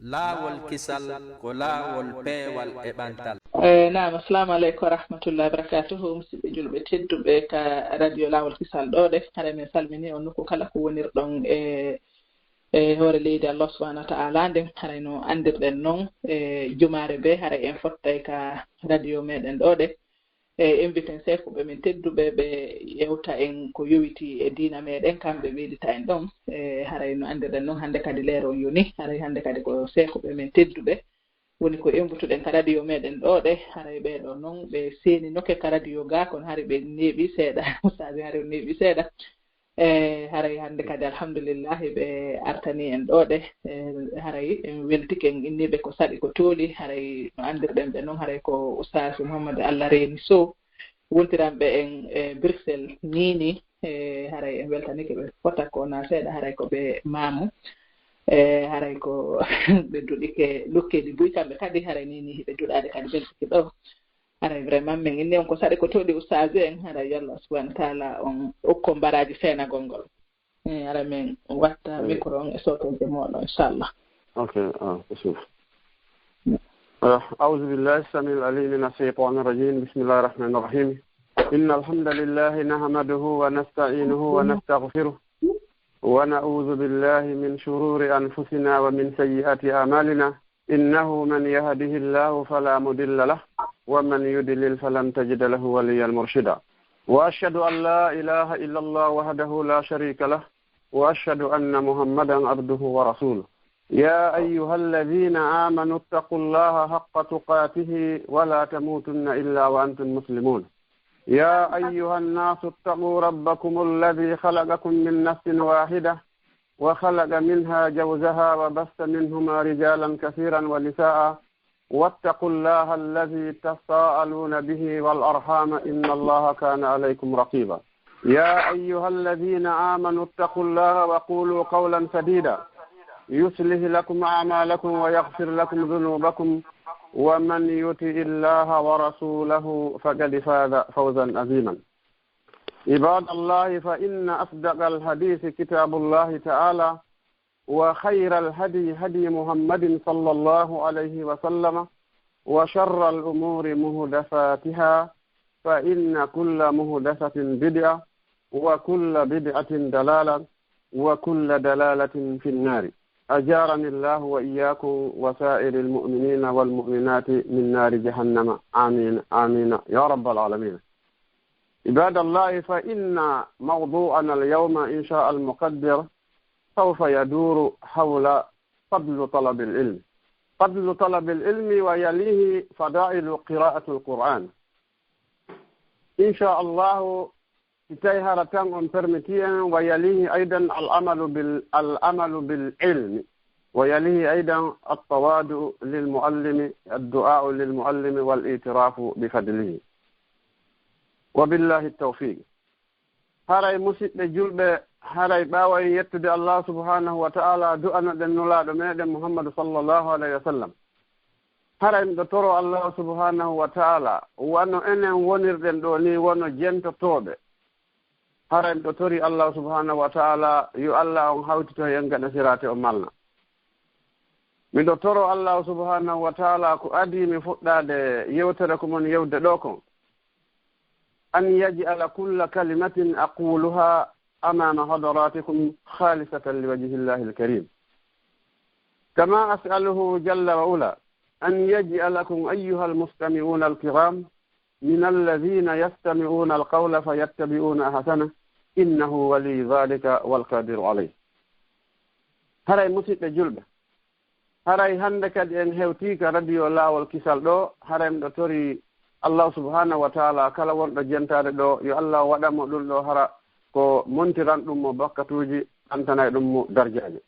laawol kisal ko laawol peewal e ɓantal. Naam, assalamu aleykum wa rahmatullahi wa barakatuhu. Musidɓe julɓe tedduɓe ka radio laawol kisal ɗo de hara min salmini on nokku kala ko wonirɗon e hoore leydi Allah subhanahu wa ta'ala nden haray no andirɗen noon jumare be haray en fottay ka radio meɗen ɗo de inviten sekuɓe min tedduɓe ɓe yewta en ko yowiti e diina meɗen kamɓe ɓeydita en ɗon haray no andirɗen noon hannde kadi leero on yoni haray hannde kadi ko sekuɓe min tedduɓe woni ko embutuɗen ka radio meɗen ɗo de haray ɓeɗo noon ɓe seeni nokke ka radio ga kono haray ɓe neeɓi seeɗa ustadi haray neeɓi seeɗa haray hannde kadi alhamdulillah ɓe artani en ɗo de haray en weltike en inniɓe ko saɗi ko tooli haray no andirɗen ɓe noon haray ko ustad Mouhamadou Allah Reyni Sow wontiranɓe en Bruxelles niini haray en weltanike ɓe fota ko na seeɗa haray ko ɓe maamu haray ko ɓe duɗike lukkeji buy kamɓe kadi haray nini ɓe duɗade kadi beltiki ɗo haray vraiment min inni on ko saɗi ko toɗi ustaji en haray yallah subhanahu wa taala on okko mbaraji feenagol ngol haray min watta micro on e sotoje moɗon inchallah. bismillah. أعوذ بالله السميع العليم من الشيطان الرجيم بسم الله الرحمن الرحيم إن الحمد لله نحمده ونستعينه ونستغفره ونعوذ بالله من شرور أنفسنا ومن سيئات أعمالنا إنه من يهده الله فلا مضل له ومن يضلل فلن تجد له وليا مرشدا وأشهد أن لا إله إلا الله وحده لا شريك له وأشهد أن محمدا عبده ورسوله يا أيها الذين آمنوا اتقوا الله حق تقاته ولا تموتن إلا وأنتم مسلمون يا أيها الناس اتقوا ربكم الذي خلقكم من نفس واحدة وخلق منها زوجها وبث منهما رجالا كثيرا ونساء واتقوا الله الذي تساءلون به والأرحام إن الله كان عليكم رقيبا يا أيها الذين آمنوا اتقوا الله وقولوا قولا سديدا يصلح لكم أعمالكم ويغفر لكم ذنوبكم ومن يطع الله ورسوله فقد فاز فوزا عظيما عباد الله فإن أصدق الحديث كتاب الله تعالى وخير الهدي هدي محمد صلى الله عليه وسلم وشر الأمور مهدفاتها فإن كل مهدفة بدعة وكل بدعة دلالة وكل دلالة في النار أجارني الله وإياكم وسائر المؤمنين والمؤمنات من نار جهنم آمين آمين يا رب العالمين. عباد الله فإن موضوعنا اليوم إن شاء المقدر سوف يدور حول فضل طلب العلم. فضل طلب العلم ويليه فضائل قراءة القرآن. إن شاء الله تيهر تنغم برمتيا ويليه أيضا العمل بالعلم ويليه أيضا التواضع للمعلم الدعاء للمعلم والاعتراف بفضله وبالله التوفيق. هاراي مسيد جلب هاراي باوي يتدي الله سبحانه وتعالى دعنا دنولا دميد محمد صلى الله عليه وسلم. هاراي مدتورو الله سبحانه وتعالى وانو انن ونردن دوني وانو جنت توبه haray ɗo tori Allah subhanahu wa ta'ala yo Allah on hawtito hen gaɗa sirate o malna miɗo toro Allah subhanahu wa ta'ala ko adi mi fuɗɗade yewtere ko mon yewde ɗo kon an yaj'ala kulla kalimatin aquluha amama hadaratikum khalisatan liwajhi llahi alkarim kama as'aluhu jalla wa ula an yaj'alakum ayyuha almustami'una alkiram من الذين يستمعون القول فيتبعون أحسنه إنه ولي ذلك والقادر عليه. هراي مسيت جلبة هراي هندك أن هوتيك راديو الله والكسال دو هراي مدتوري الله سبحانه وتعالى كلا ورد جنتار دو يو الله ودم دول دو هرا كو منتران دم بكتوجي أنتنا دم درجاجي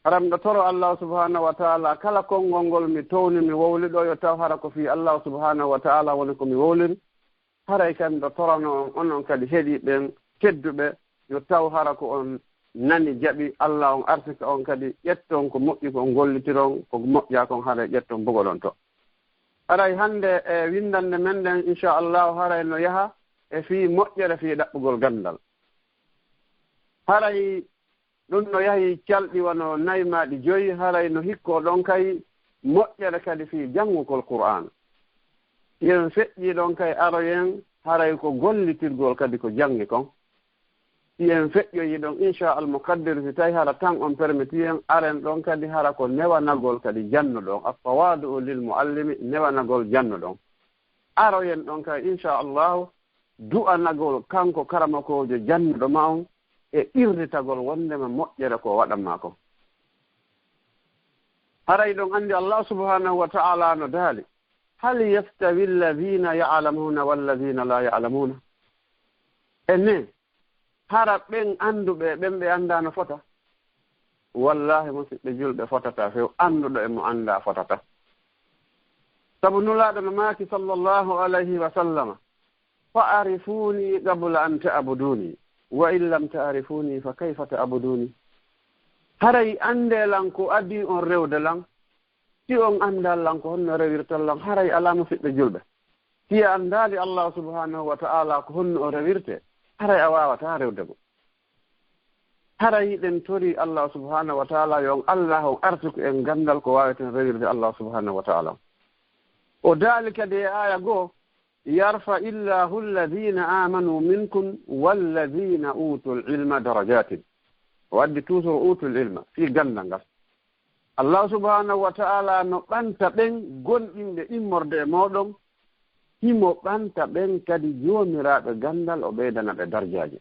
haram ɗo toro Allah subhanahu wa ta'ala kala konngol ngol mi towni mi wowliɗo yo taw hara ko fi Allah subhanahu wa ta'ala woni ko mi wowliri haray kam ɗo torono onon kadi heeɗiɓen kedduɓe yo taw hara ko on nani jaɓi Allah on arsika on kadi ƴetton ko moƴƴi ko gollitiron ko moƴƴa kon haray ƴetton bogoɗon to haray hannde e windande men ɗen inchallahu haray no yaha e fi moƴƴere fi ɗaɓɓugol gandal haray ɗum no yahi calɗi wano naymaɗi joyi haray no hikko ɗon kay moƴƴere kadi fi janngugol qur'an yen feƴƴi ɗon kay aroyen haray ko gollitirgol kadi ko janngi kon yen feƴƴoyi ɗon inchallah mukaddir si tawi hara tan on permetti en aren ɗon kadi hara ko newanagol kadi janno ɗon affawadu lil muallimi newanagol janno ɗon aroyen ɗon kay inchallahu du'anagol kanko karamakojo jannuɗo ma on e ɓirritagol wondema moƴƴere ko waɗanma ko haray ɗon anndi allah subhanahu wa ta'ala no daali hal yastawi alladina ya'lamuna walladina la ya'lamuna ene hara ɓen annduɓe ɓen ɓe annda no fota wallahi musidɓe julɓe fotata few annduɗo e mo annda fotata sabu nulaaɗo no maaki sallllahu alayhi wa sallama fa arifuni qabla an ta'buduni wa in lam ta'rifuni fa kayfa ta'buduni haray anndelan ko addi on rewde lan si on anndallan ko honno rewirtallan haray ala musidɓe julɓe si a anndaali allah subhanahu wa ta'ala ko honno o rewirte haray a wawata rewde go haray ɗen tori allah subhanahu wa ta'ala yon allah on artuko en gandal ko waweten rewirde allah subhanahu wa ta'ala o daali kadi e aya goo yarfa illahu alladina amanu minkum walladina utul ilma darajatin o waddi toujours utul ilma fi gandal ngal allah subhanahu wa ta'ala no ɓanta ɓen gonɗinɓe immorde e moɗon himo ɓanta ɓen kadi joomiraɓe gandal o ɓeydana ɓe darjaji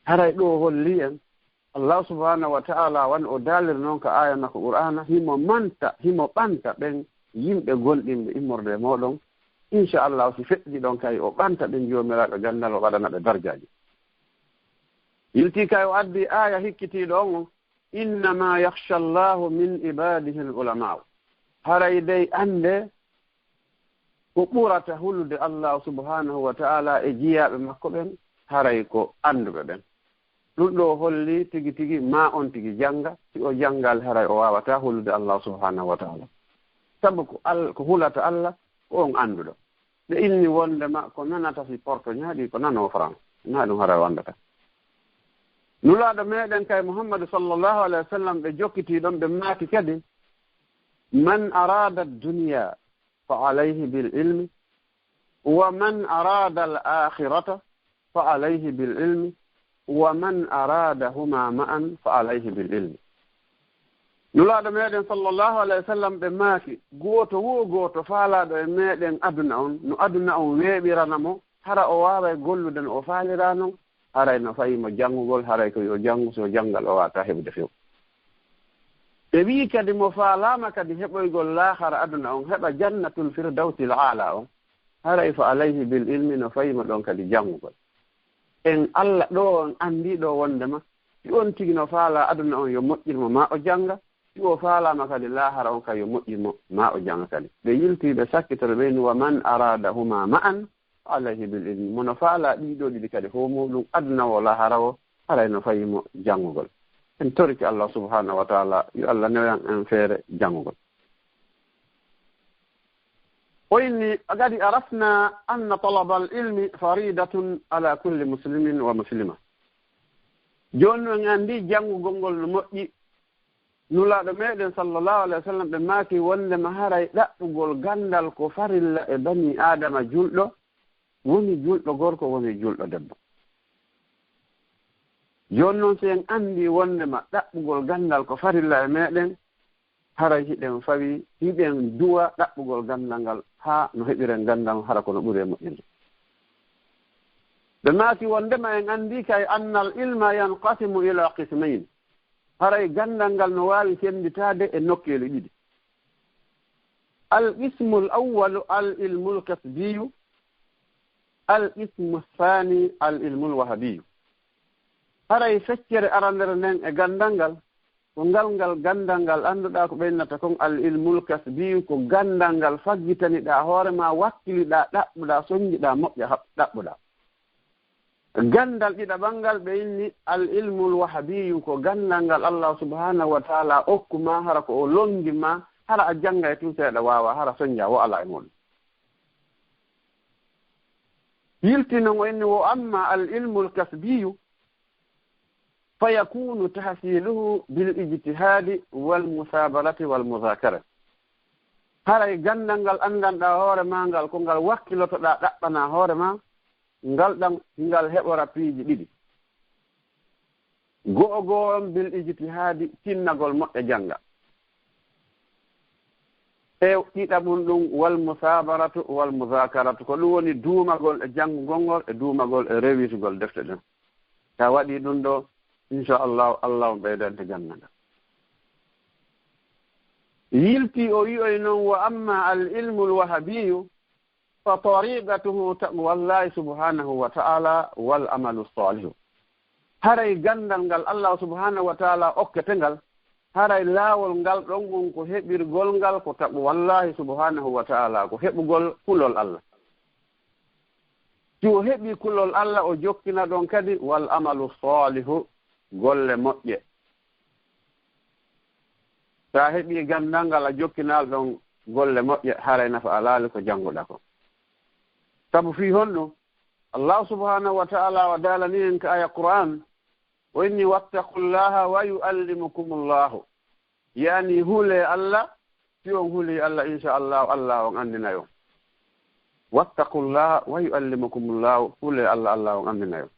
haray ɗo holli en allah subhanahu wa ta'ala wan o daalir noon ko aya makko qur'ana himo ɓanta ɓen yimɓe gonɗinɓe immorde e moɗon inchallahu si feƴƴi ɗon kay o ɓanta ɓen joomiraɓe gandal o waɗana ɓe darjaji yilti kay o addi aya hikkitiɗo on innama yakhsha allahu min ibadihi l ulamau haray dey ande ko ɓurata hulde allah subhanahu wa ta'ala e jiyaɓe makko ɓen haray ko anduɓe ɓen ɗum ɗo holli tigi tigi ma on tigi janga si o jangal haray o wawata hulde allah subhanahu wa ta'ala sabu ko hulata allah ko on anduɗo ɓe inni wondema ko nanata si porto ñaaɗi ko nano france na ɗum haray wandata nulaaɗo meɗen kay muhammadu sallllahu alayhi wa sallam ɓe jokkitiɗon ɓe maaki kadi man arada dunya fa alayhi bil ilmi wa man arada al akhirata fa alayhi bil ilmi wa man aradahuma ma'an fa alayhi bil ilmi nulaaɗo meɗen sallllahu alayhi wa sallam ɓe maaki gooto wo gooto faalaɗo e meɗen aduna on no aduna on weeɓiranamo hara o waawa gollude no o faalira noon haray no fayimo janngugol haray ko yo janngu so janngal o wata heɓde few ɓe wii kadi mo faalama kadi heɓoygol laahara aduna on heɓa jannatul firdawsil ala on haray fa alayhi bil ilmi no fayimo ɗon kadi janngugol en allah ɗo on anndiɗo wondema si on tigi no faala aduna on yo moƴƴirmo ma o jannga si o faalama kadi laahara on kay yo moƴƴirmo ma o jannga kadi ɓe yiltiɓe sakkitoro ɓeyni wa man aradahuma ma'an alayhi bil ilmi mono faala ɗiɗo ɗiɗi kadi fo muɗum aduna o lahara o haray no fayimo janngugol en toriki allah subhanahu wa ta'ala yo allah newan en feere janngugol o inni gadi arafna anna talaba al ilmi faridatun ala kulli muslimin wa muslima joni en anndi janngugol ngol no moƴƴi nulaaɗo meɗen sallllahu alayhi wa sallam ɓe maaki wondema haray ɗaɓɓugol gandal ko farilla e bani adama julɗo woni julɗo gorko woni julɗo debbo joni noon so en anndi wondema ɗaɓɓugol gandal ko farilla e meɗen haray hiɗen fawi hiɗen duwa ɗaɓɓugol gandal ngal haa no heɓiren gandal hara kono ɓuri e moƴƴinde ɓe maaki wondema en anndi kay annal ilma yanqasimu ila qismain haray gandal ngal no waawi senditade e nokkeeli ɗiɗi al qismu l awalu al ilmu l kasbiyu al ismu thani al ilmul wahabiyu haray feccere arandere nden e gandal ngal ko ngal gandal ngal annduɗa ko ɓeynata kon al ilmul kasbiyu ko gandal ngal faggitaniɗa hoore ma wakkiliɗa ɗaɓɓuɗa soñjiɗa moƴƴa ɗaɓɓuɗa gandal ɗiɗaɓal ngal ɓe inni al ilmul wahabiyu ko gandal ngal allah subhanahu wa ta'ala okkuma hara ko o longima hara a janga e tun seeɗa wawa hara soñja wo ala e muɗum yiltino o inni wo amma al ilmu l kasbiyu فيكون تحصيله بالاجتهاد والمثابرة والمذاكرة haray gandal ngal andanɗa hoore ma ngal ko ngal wakkilotoɗa ɗaɓɓana hoore ma ngal ɗam ngal heɓora piiji ɗiɗi go'o on bil ijtihadi tinnagol moƴƴa janga e ɗiɗaɓum ɗum wal musabaratu wal muzakaratu ko ɗum woni duumagol e janngugol ngol e duumagol e rewisugol defte ɗen sa waɗi ɗum ɗo inchallahu allahu ɓeydante jannaga yilti o wi'oy noon wa amma al ilmu lwahabiyu fa tariqatuhu taqwallahi subhanahu wa ta'ala wal amalu salihu haray gandal ngal allah subhanahu wa ta'ala okkete ngal haray laawol ngal ɗon ngon ko heɓirgol ngal ko taqwallahi subhanahu wa ta'ala ko heɓugol kulol allah si o heɓi kulol allah o jokkina ɗon kadi wal amalu salihu golle moƴƴe sa heɓi gandal ngal a jokkinal ɗon golle moƴƴe haray nafa alaali ko jannguɗa ko sabu fi honɗum allah subhanahu wa ta'ala wa dalani en ka aya qur'an wa inni wattaqullaha wa yuallimukumullahu yani hule allah si on huli allah inchallahu allah on andinayo wattaqullaha wa yuallimukumullahu hule allah allah on andinayo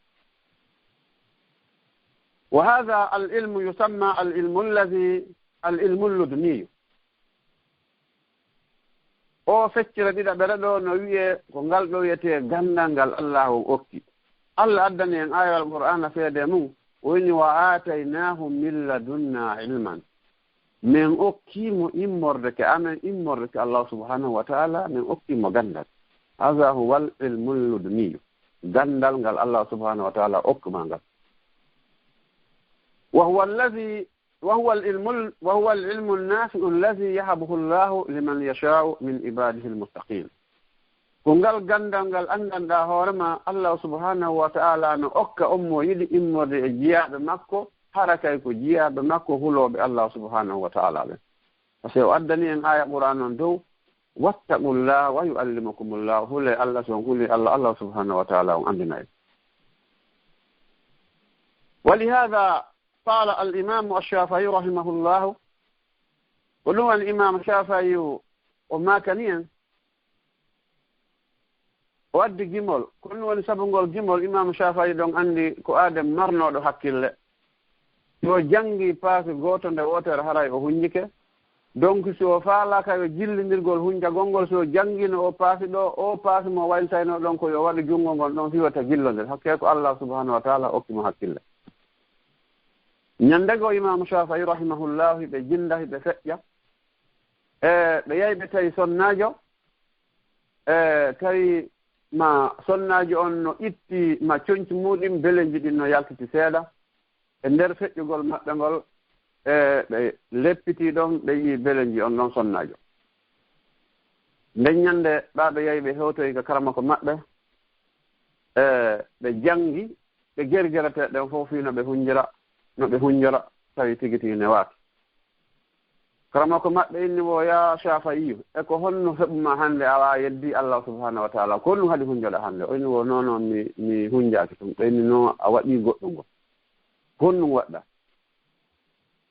wa hadha al ilmu yusamma al ilmu alladhi al ilmu lludniyu o feccere ɗiɗa ɓeɗa ɗo no wiye ko ngal ɗo wiyete gandal ngal allah o okki allah addani en ayal qur'ana feede mum woni wa ataynahum min ladunna ilman min okkimo immorde ke amen immorde ke allah subhanahu wa ta'ala min okkimo gandal hada huwa al ilmu lludniyu gandal ngal allah subhanahu wa ta'ala okkuma ngal وهو العلم النافع الذي يهبه الله لمن يشاء من عباده المتقين kungal gandal ngal andanɗa hoorema allah subhanahu wa ta'ala no okka ommo yiɗi immorde e jiyaɓe makko hara kay ko jiyaɓe makko huloɓe allah subhanahu wa ta'ala ɓe par ce que o addani en aya qur'an on dow wattaqullah wa yuallimukumullah hule allah son huli allah subhanahu wa ta'ala on andina en ولهذا قال الإمام الشافعي رحمه الله ولو الإمام الشافعي وما كان waddi gimol kono woni sabungol gimol imam Shafi'i don andi ko adam marnoɗo hakkille yo jangi paasi goto nde wotere haray o hunjike donc so faala kay jillindirgol hunjagol ngol so jangino o paasi ɗo o paasi mo wayltayno ɗon ko yo waɗi jungo ngol ɗon hiwata gillonde hakke ko Allah subhanahu wa ta'ala okkimo hakkille ñandego imam Shafi'i rahimahullah ɓe jinda ɓe feƴƴa ɓe yahi ɓe tawi sonnajo tawi ma sonnaji on no itti ma coñci muɗum beleji ɗin no yaltiti seeɗa e nder feƴƴugol maɓɓe ngol ɓe leppiti ɗon ɓe yii beleji on ɗon sonnajo nden ñande ɓaɓe yahi ɓe hewtoyi ko karama ko maɓɓe ɓe jangi ɓe gergerete ɗen fof fi no ɓe hunjora tawi tigi tigi ne waaki karama ko maɓɓe inni wo ya Shafi'i e ko honno heɓuma hannde awa yeddi Allah subhanahu wa ta'ala ko ɗum haɗi hunjoɗa hannde o inni wo noon mi hunjaaki ɗum ɓe inni noon a waɗi goɗɗum ngo honɗum waɗɗa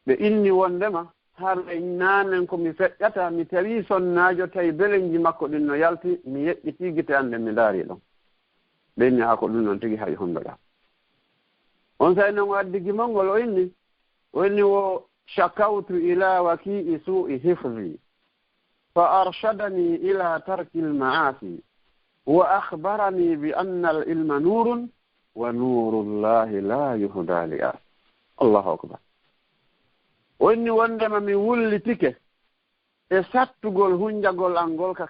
ɓe inni wondema harɓe naanen ko mi feƴƴata mi tawi sonnajo tawi belenji makko ɗin no yalti mi yeƴƴiti gite ande mi daari ɗon ɓe inni haa ko ɗum noon tigi haɗi hunjoɗa on say noon o addi gimol ngol o inni wo شكوت إلى وكيء سوء حفظي فأرشدني إلى ترك المعاصي وأخبرني بأن العلم نور ونور الله لا يهدى لآخر الله أكبر وإني وندم من ولتك esatugol hunjagol angol ka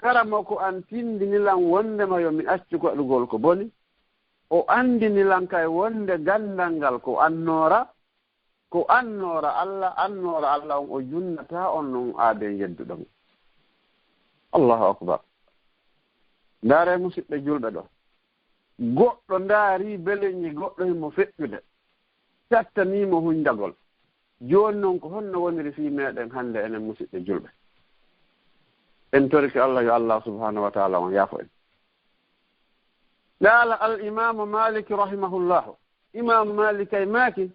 karamoko an tindinilan wondema yo mi accu waɗugol ko boni o andinilan kay wonde gandal ngal ko annora Allah on o junnata on non aade yedduɗon allahu akbar ndaare musidɓe julɓe ɗo goɗɗo ndaari beleñi goɗɗo himo feƴƴude sattanimo hunjagol jooni noon ko honno woniri fii meɗen hannde enen musidɓe julɓe en toriki Allah yo Allah subhanahu wa ta'ala on yaafo en qaala al imamu malik rahimahullahu imam malik ay maaki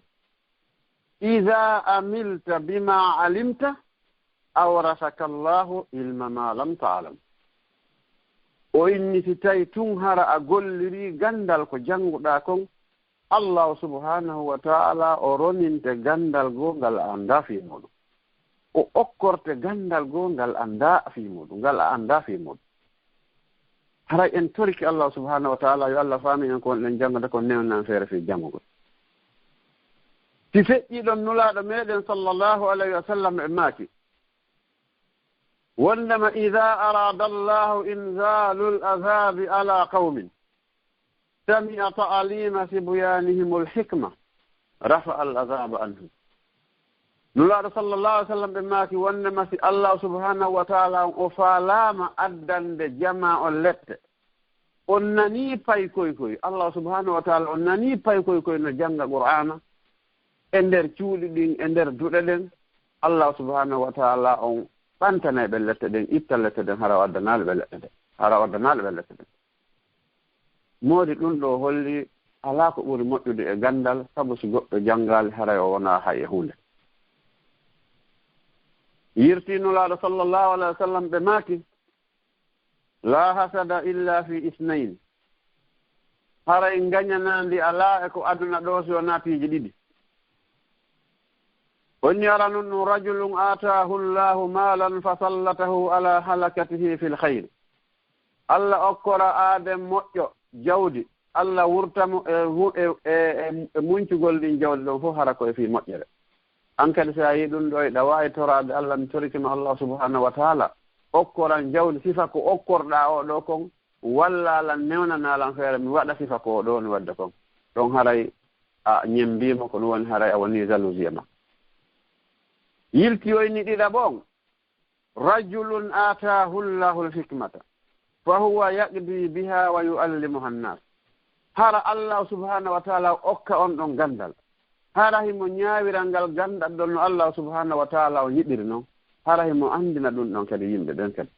idha amilta bima alimta awrasaka allahu ilma ma lam ta'lam o inni si tawi tun hara a golliri gandal ko jannguɗa kon allahu subhanahu wa ta'ala o roninte gandal goo ngal a annda fi muɗum o okkorte gandal goo ngal annda fi muɗum ngal a annda fi muɗum haray en toriki allah subhanahu wa ta'ala yo allah faami en ko wonɗen janngode ko newnan feere fi janngugol si feƴƴiɗon nulaaɗo meɗen sallllahu alayhi wa sallam e maaki wondema ida arada allahu inzalu l azabi ala qawmin sami'a ta'alima sibyanihim alhikma rafa al azaba anhum nulaaɗo sallllahu alih w sallam ɓe maaki wondema si allah subhanahu wa taala o faalama addande jama o lette on nani pay koy allah subhanahu wa taala on nani pay koy no jannga qur'ana e nder cuuɗi ɗin e nder duɗe ɗen allah subhanahu wa taala on ɓantane ɓe lette ɗen itta lette ɗen hara waddanaale ɓe leɗɗe ɗen hara waddanaale ɓe lette ɗen moodi ɗum ɗo holli alaa ko ɓuri moƴƴude e gandal sabu si goɗɗo janngaali haray o wonaa hay e hunde yirtinulaaɗo sallllahu alayhi wa sallam ɓe maaki la hasada illa fi isnayn haray ngañanaandi alaa e ko aduna ɗo si o naatiiji ɗiɗi wonni ara nun ɗum rajulun ataahu llahu maalan fa sallatahu ala halakatihi fi lhayr allah okkora aadem moƴƴo jawdi allah wurtamo e muñcugol ɗin jawdi ɗon fof hara koye fi moƴƴere an kadi so a yii ɗum ɗo ɗa waawi toraade allah mi torikima allah subhanahu wa taala okkoran jawdi sifa ko okkorɗaa o ɗo kon walla alan newnanaalan feere mi waɗa sifa ko o ɗo ni wadde kon ɗon haray a ñembiima ko ɗum woni haray a woni jalousie ma yiltiyoyni ɗiɗa ɓon rajulun ataahu llahu lhikmata fa huwa yaqdi biha wa yuallimuha nnas hara allah subhanahu wa taala okka on ɗon gandal hara himo ñaawiral ngal ganndal ɗon no allah subhanahu wa taala o yiɗiri noon hara himo anndina ɗum ɗon kadi yimɓe ɓen kadi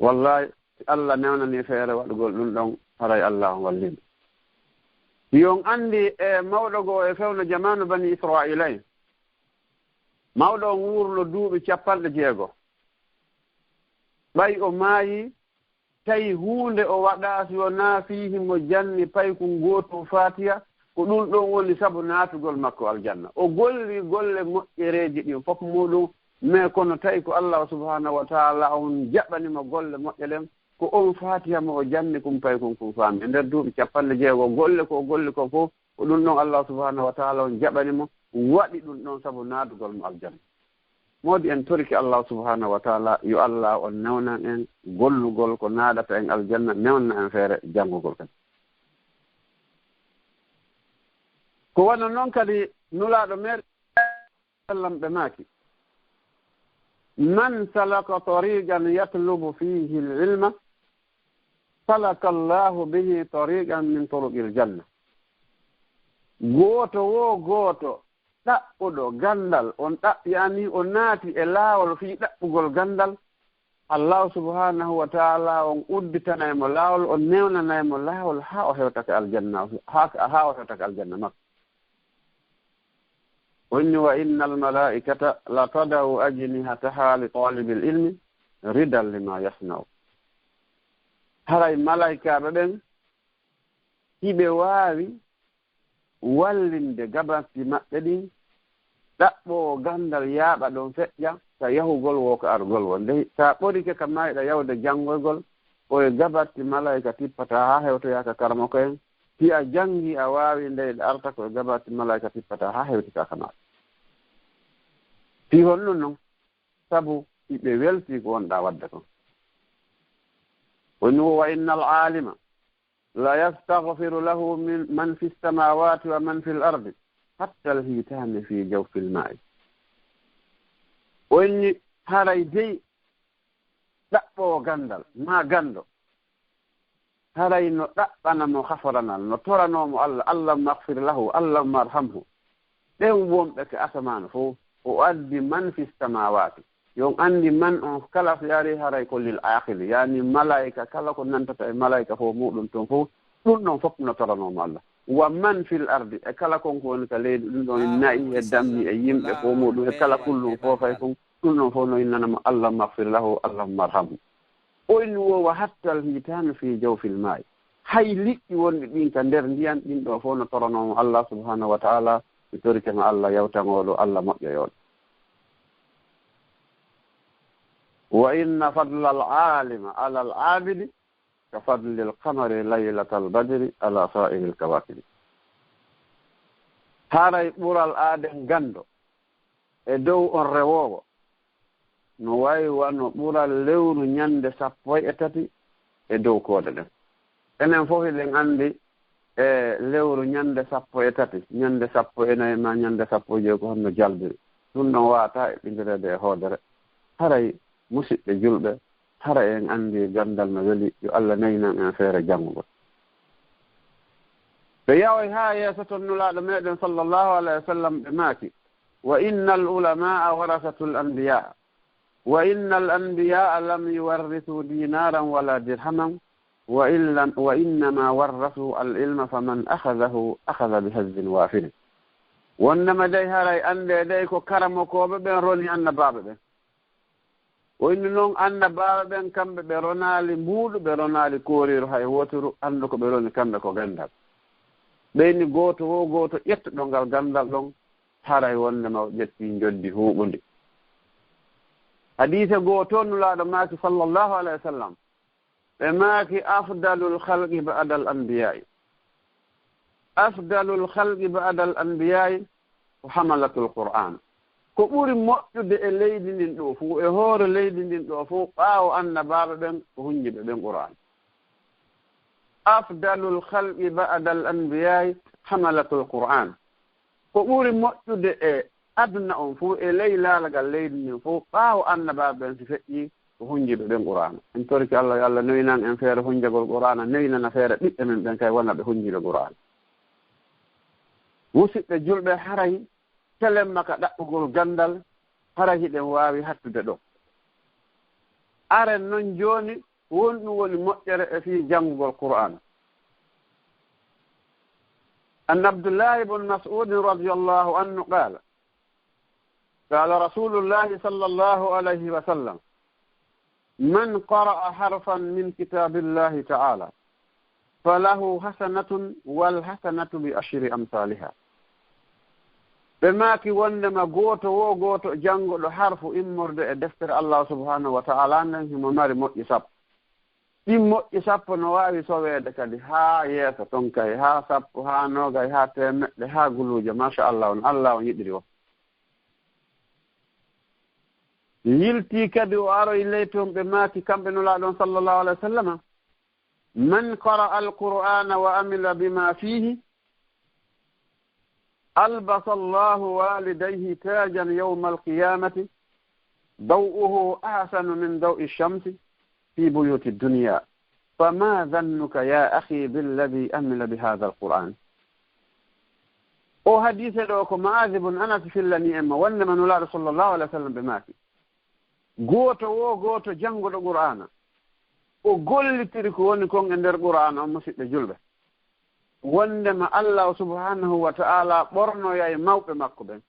wallahi allah newnani feere waɗugol ɗum ɗon haray allah o wallimo yon anndi e mawɗo goo e fewno jamanu bani israila en mawɗo on wuurno duuɓi 60 ɓay o maayi tawi huunde o waɗa si o naafihi mo janni paykun gootum fatiya ko ɗum ɗon woni sabu naatugol makko aljanna o golli golle moƴƴereeji ɗin fof muɗum mais kono tawi ko allah subhanahu wa taala on jaɓanimo golle moƴƴe ɗen ko on fatiha mo o janni kum paykun kum faami e nder duuɓi 60 golle ko golli ko fof ko ɗum ɗon allah subhanahu wa taala on jaɓanimo waɗi ɗum ɗon sabu naatugol mo aljanna moodi en toriki allah subhanahu wa taala yo allah on newnan en gollugol ko naɗata en aljanna newna en feere janngugol kadi ko wona noon kadi nulaaɗo meɗe sallam ɓe maaki man salaka tariqan yatlubu fihi lilma salaka allahu bihi tariqan min turuqi ljanna gooto wo gooto ɗaɓɓuɗo gandal on ɗaɓɓiyani o naati e laawol fii ɗaɓɓugol gandal allahu subhanahu wa taala on udditanaymo laawol on newnanaymo laawol haa o hewtake aljanna haa o hewtake aljanna makko wonni wa inna almalaikata la tadau ajnihataha li talibi l ilmi ridan lima yasnau haray malaikaɓe ɓen hiɓe waawi wallinde gabatti maɓɓe ɗin ɗaɓɓo gandal yaaɓa ɗon feƴƴa sa yahugol wo ko argol won nde sa ɓorike ka mayɗa yawde janngoygol oye gabatti malaika tippata haa hewtoyaka karmako en si a janngi a waawi ndeyɗe arta koye gabatti malaika tippata haa hewtika ka maɗa fi honɗum noon sabu ɓe welti ko wonɗa wadde kon woni wo wa inna al alima la yastagfiru lahu min man fi lsamawati wa man fi l ardi hatta alhitami fi jawfi lma'i wonni haray dey ɗaɓɓowo gandal ma gando haray no ɗaɓɓanamo haforanal no toranomo allah allahumma ahfir lahu allahumma arhamhu ɗen wonɓe ke asamanu fof o addi man fi lsamawati yon anndi man on kala so yaari haray ko lil aqili yani malaika kala ko nantata e malaika fof muɗum toon fof ɗum ɗon fof no toranomo Allah wa man fil ardi e kala konko woni ka leydi ɗum ɗon nayi e dammi e yimɓe fof muɗum e kala kullum fof fay kon ɗum ɗon fof no innanama allah mahfir lahu allahumma arhamhu o inni wowa hattal hitami fi jawfil maayi hay liƴƴi wonɗi ɗin ka nder ndiyan ɗin ɗo fof no toranomo Allah subhanahu wa ta'ala mi torikema Allah yawtangoɗo Allah moƴƴoyoɗo wa inna fadla al alima ala al abidi ka fadli al qamari laylata al badri ala sa'iri al kawakibi haray ɓural aaden gando e dow on rewowo no wayi wano ɓural lewru ñande 13 e dow koode ɗen enen fof eɗen anndi e lewru ñande 13 ñande 14 ma ñande 15 ko honno jalbiri ɗum ɗon wawata e ɓindirede e hoodere haray musidɓe julɓe hara en anndi gandal no weli yo Allah naynan en feere janngugol ɓe yawoy haa yeeso toon nulaaɗo meɗen sallllahu alayhi wa sallam ɓe maaki wa inna al ulama'a warasatu l anbiya wa inna al anbiya'a lam yuwarrisu dinaran wala dirhaman wa innama warrasu al ilma faman akhadahu akhada bihazzin wafirin wonnama dey haray annde dey ko karamokoɓe ɓen roni annabaaɓe ɓen o inni noon annabaaɓe ɓen kamɓe ɓe ronaali mbuuɗu ɓe ronaali kooriru hay wotoru anndu ko ɓe roni kamɓe ko gandal ɓeyni gooto wo gooto ƴettoɗo ngal gandal ɗon haray wondema ƴetti joddi huuɓundi hadise goo toon nulaaɗo maaki sallllahu alayhi wa sallam ɓe maaki afdalul halqi ba'da al anbiya'i afdalul halqi ba'da al anbiya'i ko hamalatul qur'an ko ɓuri moƴƴude e leydi ndin ɗo fuu e hoore leydi ndin ɗo fuu ɓaawo annabaaɓe ɓen ko hunjiɓe ɓen qur'an afdalul halqi ba'da al anbiya'i hamalatul qur'an ko ɓuri moƴƴude e aduna on fuu e ley laalagal leydi ndin fuu ɓaawo annabaaɓe ɓen so feƴƴi ko hunjiɓe ɓen qur'ana en torki Allah yo Allah noyinan en feere hunjagol qur'ana noyinana feere ɓiɓɓe men ɓen kay wona ɓe hunjiɓe qur'ana musidɓe julɓe haray telemma ka ɗaɓɓugol gandal hara hiɗen waawi hattude ɗo aren noon jooni wonɗum woni moƴƴere e fii janngugol qur'ana an abdullahi bne mas'udin radiallahu anhu qaala قال رسول الله صلى الله عليه وسلم من قرأ حرفا من كتاب الله تعالى فله حسنة والحسنة بأشر أمثالها بماكي وندما غوتو و غوتو جانغو حرف إمرد دفتر الله سبحانه وتعالى نهم ماري موƴƴi sappo ɗin moƴƴi sappo no waawi soweede kadi haa yeeso ton kay haa sappo haa noogay haa temeɗɗe haa guluuje machallah on Allah on yiɗiri o yiltii kadi o aroy ley toon ɓe maaki kamɓe nulaaɗon sallllahu alayhi wa sallam man qara'a alqur'ana wa amila bima fihi albasa allahu walidayhi tajan yawma alqiyamati daw'uhu ahsanu min daw'i shamsi fi buyuti dunya fama dhannuka ya akhi billadi amila bihadha alqur'an o hadise ɗo ko maadibun anas fillani emma wondema nulaaɗo sallllahu alayhi wa sallam ɓe maaki gooto wo gooto jannguɗo qur'ana o gollitiri ko woni kon e nder qur'ana on musidɓe julɓe wondema Allah subhanahu wa ta'ala ɓornoyay mawɓe makko ɓen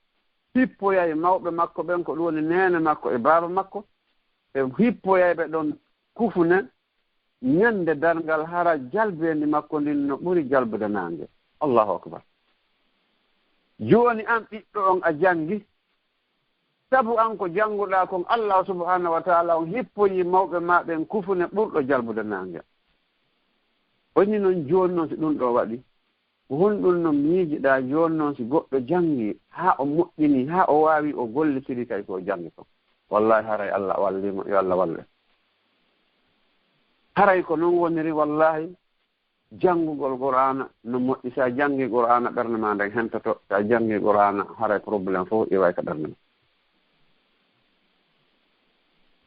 hippoyay mawɓe makko ɓen ko ɗum woni nene makko e baaba makko e hippoyayɓe ɗon kufune ñande darngal hara jalbendi makko ndin no ɓuri jalbude nange allahu akbar jooni an ɓiɗɗo on a janngi sabu an ko jannguɗaa kon Allah subhanahu wa ta'ala on hippoyi mawɓe maɓen kufune ɓurɗo jalbude nange woni noon jooni noon si ɗum ɗo waɗi honɗum no miijiɗaa jooni noon si goɗɗo janngi haa o moƴƴini haa o waawi o gollitiri kay ko janngi kon wallahi haray Allah wallimo yo Allah walle haray ko noon woniri wallahi janngugol qur'ana no moƴƴi so a janngi qur'ana ɓernde ma nden hentoto so a janngi qur'ana haray probléme fof iway ka ɓernde ma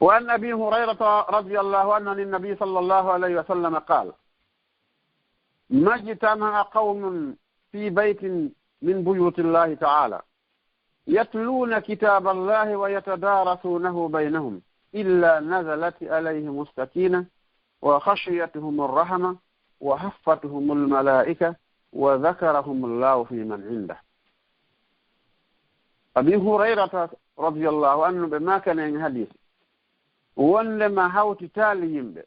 وعن أبي هريرة رضي الله عنه عن النبي صلى الله عليه وسلم قال ما اجتمع قوم في بيت من بيوت الله تعالى يتلون كتاب الله ويتدارسونه بينهم إلا نزلت عليهم السكينة وخشيتهم الرحمة وحفتهم الملائكة وذكرهم الله في من عنده. أبي هريرة رضي الله عنه بما كان حديث وندما hawti taali yimɓe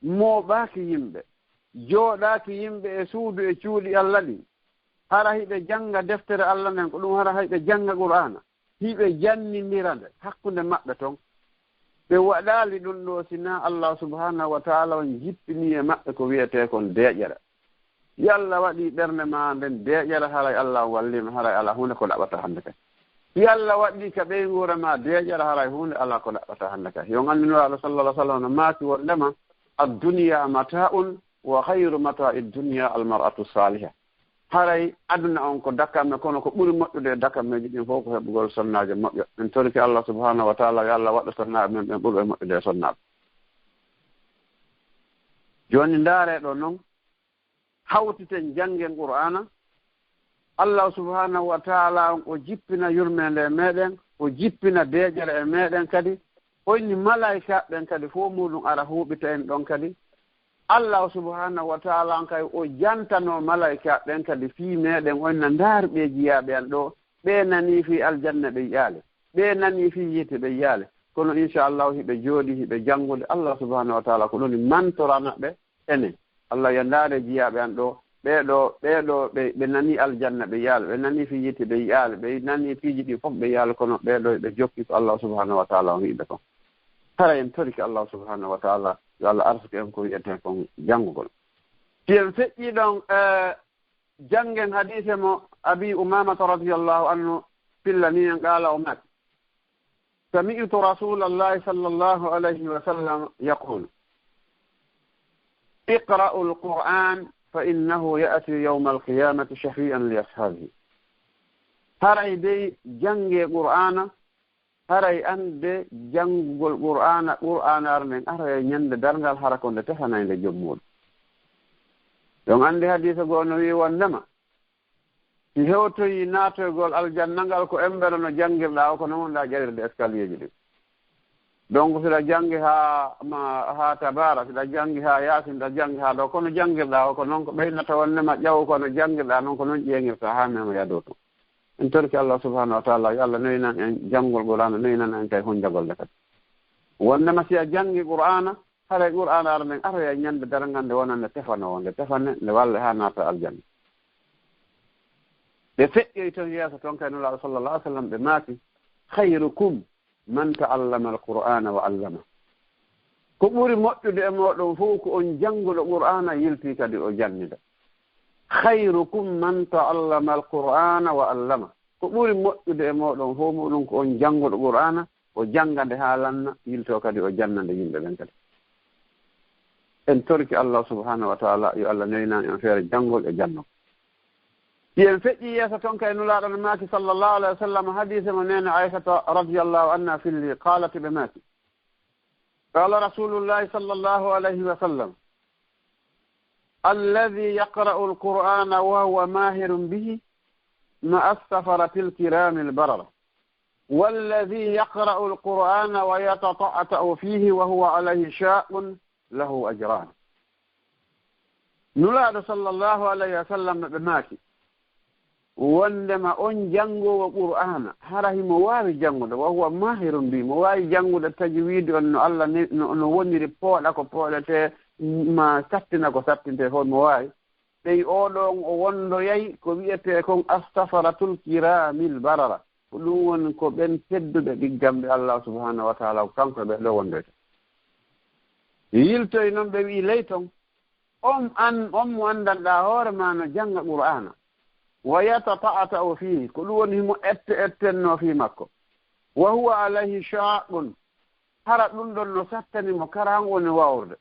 mooɓaaki yimɓe jooɗaaki yimɓe e suudu e cuuɗi Allah ɗi hara hiɓe jannga deftere Allah nden ko ɗum hara hiɓe jannga Qur'ana hiɓe jannindira nde hakkunde maɓɓe ton ɓe waɗaali ɗum ɗo sina Allah subhanahu wa ta'ala on jippini e maɓɓe ko wiyetee kon deeƴere yalla waɗi ɓernde ma nden deeƴere haray Allah on wallima haray ala hunde ko ɗaɓata hannde kay yalla waɗi ka ɓeygure ma deeƴere haray hunde ala ko ɗaɓata hannde kay yo ngannduno Allah sallallahu alaihi wa sallam no maaki wondema ad-dunya mata'un wa khayru mata'i ad-dunya al-mar'atu salihah haray aduna on ko dakamme kono ko ɓuri moƴƴude dakammeji ɗin fof ko heɓugol sonnaaje moƴƴo en toriki Allah subhanahu wa ta'ala yo Allah waɗa sonnaaɓe men ɓen ɓuri e moƴƴude e sonnaaɓe joni ndaareɗo noon hawtiten janngen Qur'ana Allah subhanahu wa ta'ala on o jippina yurmende e meɗen o jippina deeƴere e meɗen kadi oyni malaika ɓen kadi fof muɗum ara huuɓita en ɗon kadi Allah subhanahu wa ta'ala on kay o jantano malaika ɓen kadi fii meɗen onna ndaar ɓe jiyaɓe an ɗo ɓe nani fi aljanna ɓe yaale ɓe nani fi yite ɓe yaale kono inchallahu hiɓe jooɗi hiɓe janngude Allah subhanahu wa ta'ala ko ɗoni mantoranaɓe enen Allah yo ndaare jiyaɓe an ɗo ɓeeɗo ɓe nani aljanna ɓe yaale ɓe nani fi yite ɓe yaale ɓe nani fiiji ɗi fof ɓe yaale kono ɓeeɗo ɓe jokki ko Allah subhanahu wa ta'ala on wiɓe kon hara en toriki Allah subhanahu wa ta'ala yo Allah arsuki en ko wiyete kon janngugol si en feƴƴi ɗon janngen hadise mo abi umamata radiyallahu anhu pillani en qaala o mak sami'tu rasulallahi sallallahu alayhi wa sallam yaqul اقرأوا القرآن فإنه يأتي يوم القيامة شفيعا لأصحابه هرأي دي جنگ قرآن هرأي أن جنگ القرآن أرنين هرأي يند درنغال حركون تفنى عند الجمهور يوم عندي حديث قولنا وانما في هوتو يناتو يقول الجنة ko embere no jangirɗa o ko noon la jarirde escalier ji ɗi donc siɗa jangi ha tabara siɗa jangi ha yasin siɗa jangi ha ɗo kono jangirɗa o ko noon ko ɓeynata wonnema ƴaw kono jangirɗa noon ko noon ƴeŋirta ha mema yado to en torki Allah subhanahu wa ta'ala yo Allah noyinan en janngol Qur'ana noyinan en kay hunjagolde kadi wonnema si a jangi Qur'ana haray Qur'ana ara nden aroya ñande dargal nde wonande tefanowo nde tefane nde walla ha naata aljanna ɓe feƴƴoy toon yeeso toon kay nulaaɗo sallallahu alih w sallam ɓe maaki khayrukum man ta'allama al-qur'ana wa 'allama ko ɓuri moƴƴude e moɗon fof ko on jannguɗo qur'ana yiltii kadi o jannida khayrukum man ta'allama al-qur'ana wa 'allama ko ɓuri moƴƴude e moɗon fof muɗum ko on jannguɗo qur'ana o janngande haa lanna yiltoo kadi o jannande yimɓe ɓen kadi en torki Allah subhanahu wa ta'ala yo Allah noynaan en feere janngol e jannol yen feƴƴi yeeso toon kay nulaaɗo no maaki sallallahu alayhi wa sallam hadise mo nene aissata radiallahu anha filli qalat ɓe maaki qala rasulullahi sallallahu alayhi wa sallam alladi yaqra'u alqur'ana wa huwa mahirun bihi ma'a as-safarati al-kirami al-barara والذي يقرأ القرآن ويتطأطأ فيه وهو عليه شاق له أجران نلاد صلى الله عليه وسلم بماكي wondema on janngowo qur'ana hara himo waawi janngude wa huwa mahirun bi mo waawi janngude tajwidi on no Allah no woniri pooɗa ko pooɗete ma sattina ko sattinte fof mo waawi ɓey oɗon o wondoyay ko wiyete kon astafaratul kiramil barara ko ɗum woni ko ɓen tedduɓe ɗiggamɓe Allah subhanahu wa ta'ala ko kanko ɓe ɗo wondoyte yiltoy noon ɓe wi ley ton on mo anndanɗa hoore ma no jannga qur'ana wa yatata'ata'u fihi ko ɗum woni himo ettenno fi makko wa huwa alayhi shaqun hara ɗum ɗon no sattanimo karan woni wawrde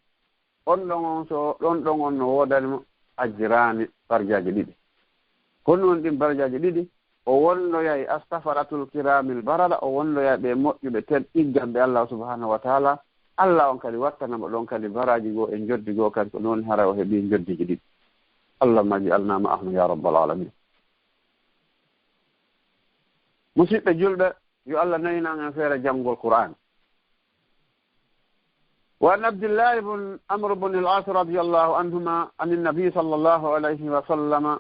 on ɗon on no woodanimo ajrani barjaji ɗiɗi kono noon ɗin barjaji ɗiɗi o wonnoyay astafaratul kiramil barara o wonnoya ɓe moƴƴuɓe ten ɗiggamɓe Allah subhanahu wa ta'ala Allah on kadi wattanamo ɗon kadi baraji goo e joddi goo kadi ko noon hara o heeɓi joddiji ɗiɗi allahumma ij'alna ma'ahum ya rabbal alamin musidɓe julɓe yo Allah noyinan en feere janngol Qur'an وعن عبد الله بن عمرو بن العاص رضي الله عنهما عن النبي صلى الله عليه وسلم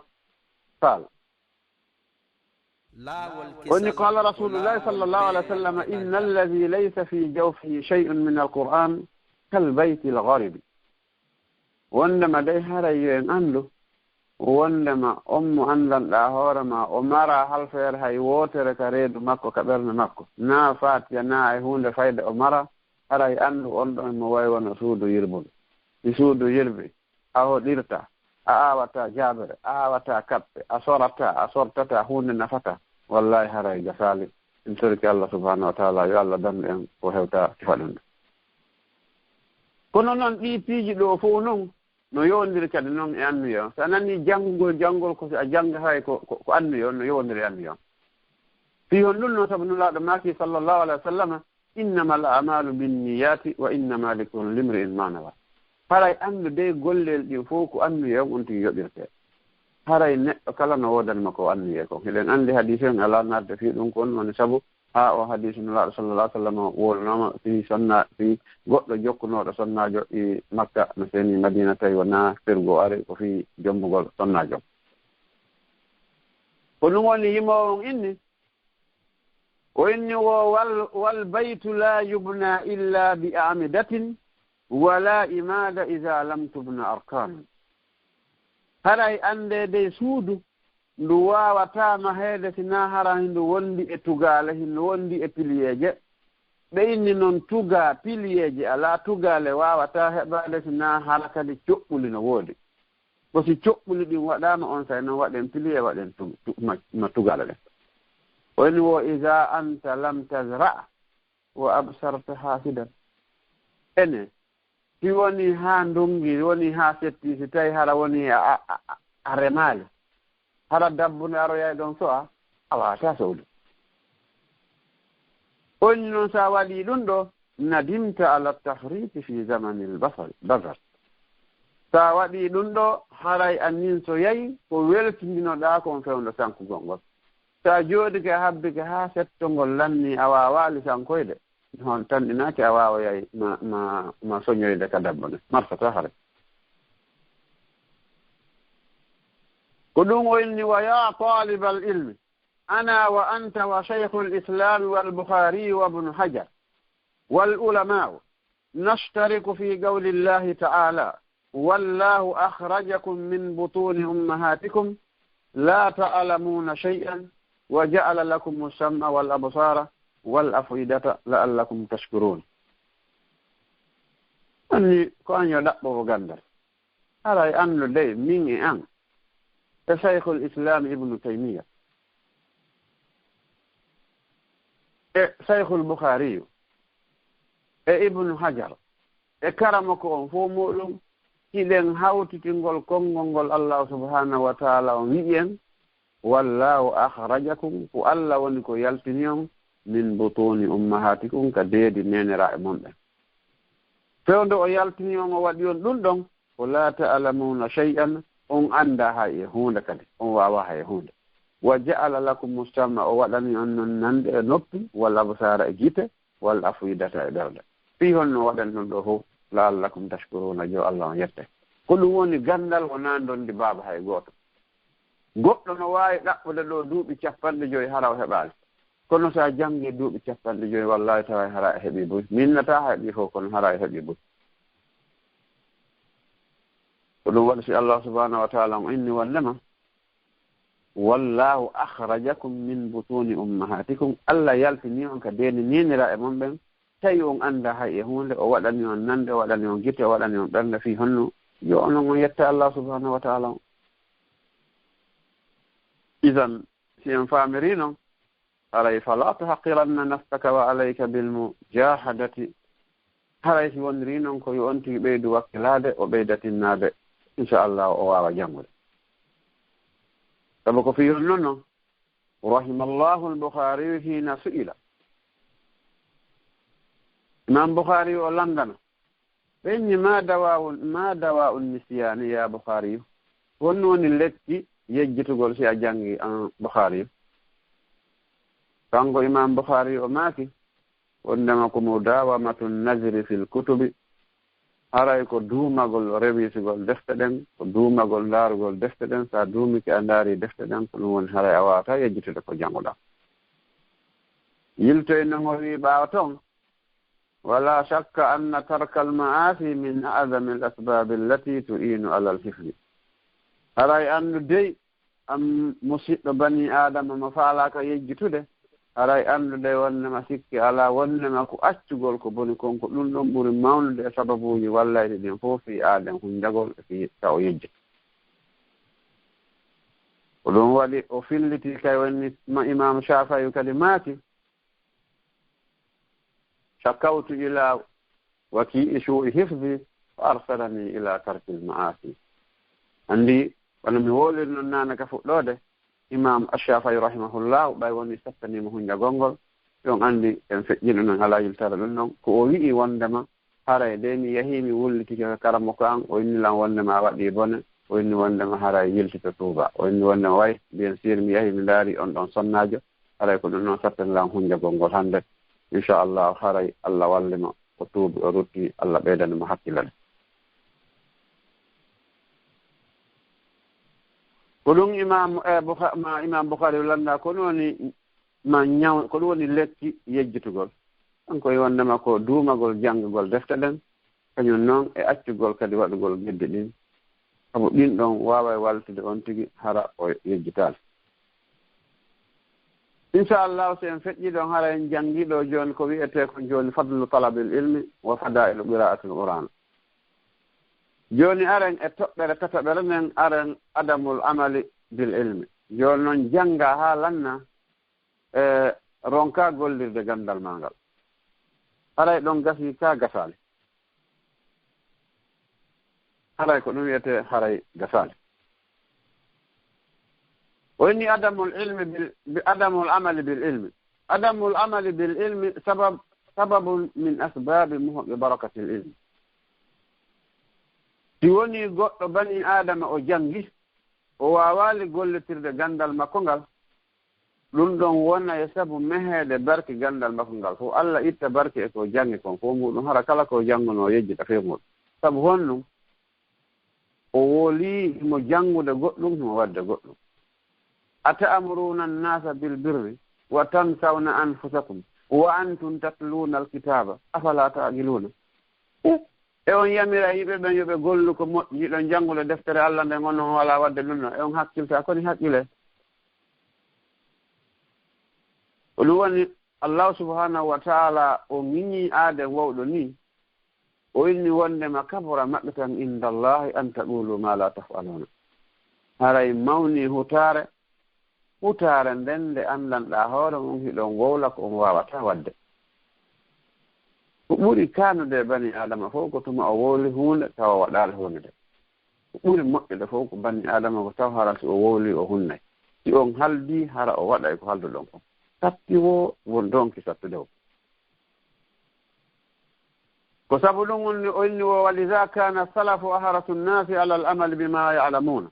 قال وإن قال رسول الله صلى الله عليه وسلم إن الذي ليس في جوفه شيء من القرآن كالبيت الغارب وإنما دي هريين أنلو وإنما أنلن لاهورما ومرا هالفير هاي ووتر كريد مكو كبرن مكو نا فاتيا نا هون فايد أمرا هراي أنلو أنلو مويوان سودو يربون يسودو يربي أهو ديرتا أعوتا جابر أعوتا كب أصورتا هون نفتا والله هراي جسالي إن ترك الله سبحانه وتعالى يالله دم إن وهوتا كفالن kono noon ɗi piiji ɗo fof noon no yowndiri kadi noon e annuyo so a nanii janngol ko a jannga hay ko annuyo no yowndiri annuyo fii hon ɗum noon sabu nulaaɗo maaki sallllahu alayhi wa sallam innama al amalu binniyati wa innama likulli imri'in ma nawa haray anndude gollel ɗin fof ko annuyo on tigi yoɓirtee haray neɗɗo kala no woodanma ko annuye ko eɗen anndi hadise on alaa nadde fii ɗum kon woni sabu ha o hadisi nulaaɗo sallallah sallam wolnooma fi goɗɗo jokkunooɗo sonnaajo e makka no seeni madina tawi wonaa firgo ari ko fii jombugol sonnaajo ko ɗum woni yimoowo on inni o inni wo wal baytu la yubna illa bi amidatin wala imada ida lam tubna arkanu haray anndede suudu ndu waawataama heede sinaa hara hindu wondi e tugaale hindu wondi e piliyeeje ɓe inni noon tugaa piliyeeje alaa tugaale waawataa heɓaade sinaa hara kadi coɓɓuli no woodi ko si coɓɓuli ɗin waɗaama on say noon waɗen piliye waɗen ma tugaale ɗen woni wo ida anta lam tasra wa absarta haasidan ene si woni haa ndungi woni haa setti si tawi hara woni a remaali hara dabbunde aroyay ɗon so a wawata sowde onni noon sa waɗi ɗum ɗo nadimta ala tafriti fi zamani l basar sa waɗi ɗum ɗo haray annin so yayi ko weltindinoɗa kon fewndo sankugol ngol sa jooɗike habbike ha settongol lanni a wawa lisankoyde hon tanɗinaki a wawa yay ma soñoyde ka dabbune marsata hare ko ɗum oyni wa ya taliba al ilmi ana wa anta wa cheikhu lislami walbukhari wa bnu hajar walulamau nashtariku fi qawli llahi taala wallahu akhrajakum min butuni ummahatikum la ta'lamuna shay'an wa ja'ala lakum as-sam'a wal absara wal afidata la'allakum tashkurun anni ko anyo ɗaɓɓowo gandal haray annude min e an e cheikhul islam ibnu taymiya e cheikhul bukhariyu e ibnu hajar e karama ko on fof muɗum hiɗen hawtitingol konngol ngol allahu subhanahu wa taala on wi'i en wallahu akhrajakum ko allah woni ko yaltini on min butuni ummahatikum ka deedi nenera e mon ɓen fewde o yaltini on o waɗi on ɗum ɗon ko la ta'lamuna shay'an on annda hay e hunde kadi on wawa hay e hunde wa ja'ala lakum mustamma o waɗani on noon nande e noppi walla absara e gite walla afidata e ɗewde fii holno waɗan ɗum ɗo fof la'allakum tashkuruna jo allah on yette ko ɗum woni gandal wona donndi baaba hay gooto goɗɗo no waawi ɗaɓɓude ɗo duuɓi 50 hara o heɓaali kono so a janngi duuɓi 50 wallahi tawa hara e heɓii boy minnata heɓii fof kono hara e heɓii boy ko ɗum waɗi si allah subhanahu wa taala on inni wondema wallahu akhrajakum min butuni ummahatikum allah yaltini on ka deeni ninira e mon ɓen tawi on annda hay e hunde o waɗani on nande o waɗani on gite o waɗani on ɓernde fii honno yo onon on yetta allah subhanahu wa taala on idan si en faamiri noon haray fala tahqiranna nafsaka wa alayka bilmujahadati haray si woniri noon ko yo on tigi ɓeydu wakkilaade o ɓeydatinnaade inchallah o waawa janngude sabu ko fii hon noon noon rahima allahu albukhariyu hina su'ila imam bukhari o landana ɓenni ma dawa un nisyani ya bukhariyu honno woni lekki yejjitugol si a janngi an bukhariyu kanko imam bukhari o maaki wondema ko mudawamatu nazri fil kutubi haray ko duumagol rewisugol defte ɗen ko duumagol ndaarugol defte ɗen sa duumike a ndaari defte ɗen ko ɗum woni haray a wawata yejjitude ko janngoɗa yiltoy nongo wi ɓaawa toon wala shakka anna tarka almaasi min a'zami al asbabi allati tu'inu ala alhifdi haray andu dey am musidɗo bani adama mo faalaka yejjitude haray andude wonnema sikki ala wonnema ko accugol ko boni konko ɗum ɗon ɓuri mawnude e sababuji wallayde ɗin fof fi aaden hunjagol e fi taw o yejjita ko ɗum waɗi o filliti kay wonni imam Shafi'i kadi maati shakawtu ila waki'i su'i hifdi fa arsalani ila tarki al-ma'asi andi wano mi woliri noon nane ka fuɗɗode imam Shafi'i rahimahullah ɓay woni sattanima hunjagol ngol ɗon andi en feƴƴino noon ala yiltara ɗum noon ko o wi'i wondema haray de mi yahi mi wullitike ko karamo ko an o innilan wondema a waɗi bone o inni wondema haray yiltita tuuba o inni wondema way bien sûr mi yahi mi ndaari on ɗon sonnajo haray ko ɗum noon sattanilan hunjagol ngol hande inchallah haray Allah wallima o tuubi o rutti Allah ɓeydanimo hakkillade ko ɗum imam Bukhari landa ko ɗum woni ma ñaw ko ɗum woni lekki yejjitugol on koye wondema ko duumagol janngugol defte ɗen kañum noon e accugol kadi waɗugol gedde ɗin sabu ɗin ɗon wawa waltude on tigi hara o yejjitaali inchallahu so en feƴƴi ɗon hara en janngiɗo joni ko wiyete ko joni fadlu talabil ilmi wa fadailu qira'atul Qur'an joni aren e toɓɓere tataɓere nen aren adamul amali bil ilmi joni noon jannga ha lanna e ronka gollirde gandal ma ngal haray ɗon gasi ka gasali haray ko ɗum wiyete haray gasali woni adamul ilmi adamul amali bil ilmi adamul amali bil ilmi sababun min asbabi muhqi barakatil ilmi si woni goɗɗo bani adama o jangi o wawali gollitirde gandal makko ngal ɗum ɗon wona e sabu meheede barke gandal makko ngal fof Allah itta barke e ko jangi kon fof muɗum hara kala ko janguno yejjita fe muɗum sabu honɗum o wooli mo jangude goɗɗum himo wadde goɗɗum ata'muruna an-nasa bil birri wa tansawna anfusakum wa antum tatluna al-kitaba afala ta'qiluna e on yamira yimɓe ɓen yoɓe gollu ko moƴƴi ɗon janngude deftere Allah nde gonno wala wadde ɗum no e on hakkilta koni haqqile ko ɗum woni Allah subhanahu wa ta'ala o ŋiñi aade wowɗo ni o inni wondema kabura maqtan inda Allahi an taqulu ma la taf'aluna haray mawni hutare nden nde andanɗa hoore mum hiɗon wowla ko on wawata wadde ko ɓuri kanude bani adama fof ko tuma o wowli hunde tawa waɗali hunde de ko ɓuri moƴƴude fof ko bani adama ko taw hara si o wowli o hunnay si on haldi hara o waɗay ko halduɗon kon sappiwo won donki sattude o ko sabu ɗum wonni o inni wo walida kana salafu aharasu nnasi ala al amali bima ya'lamuna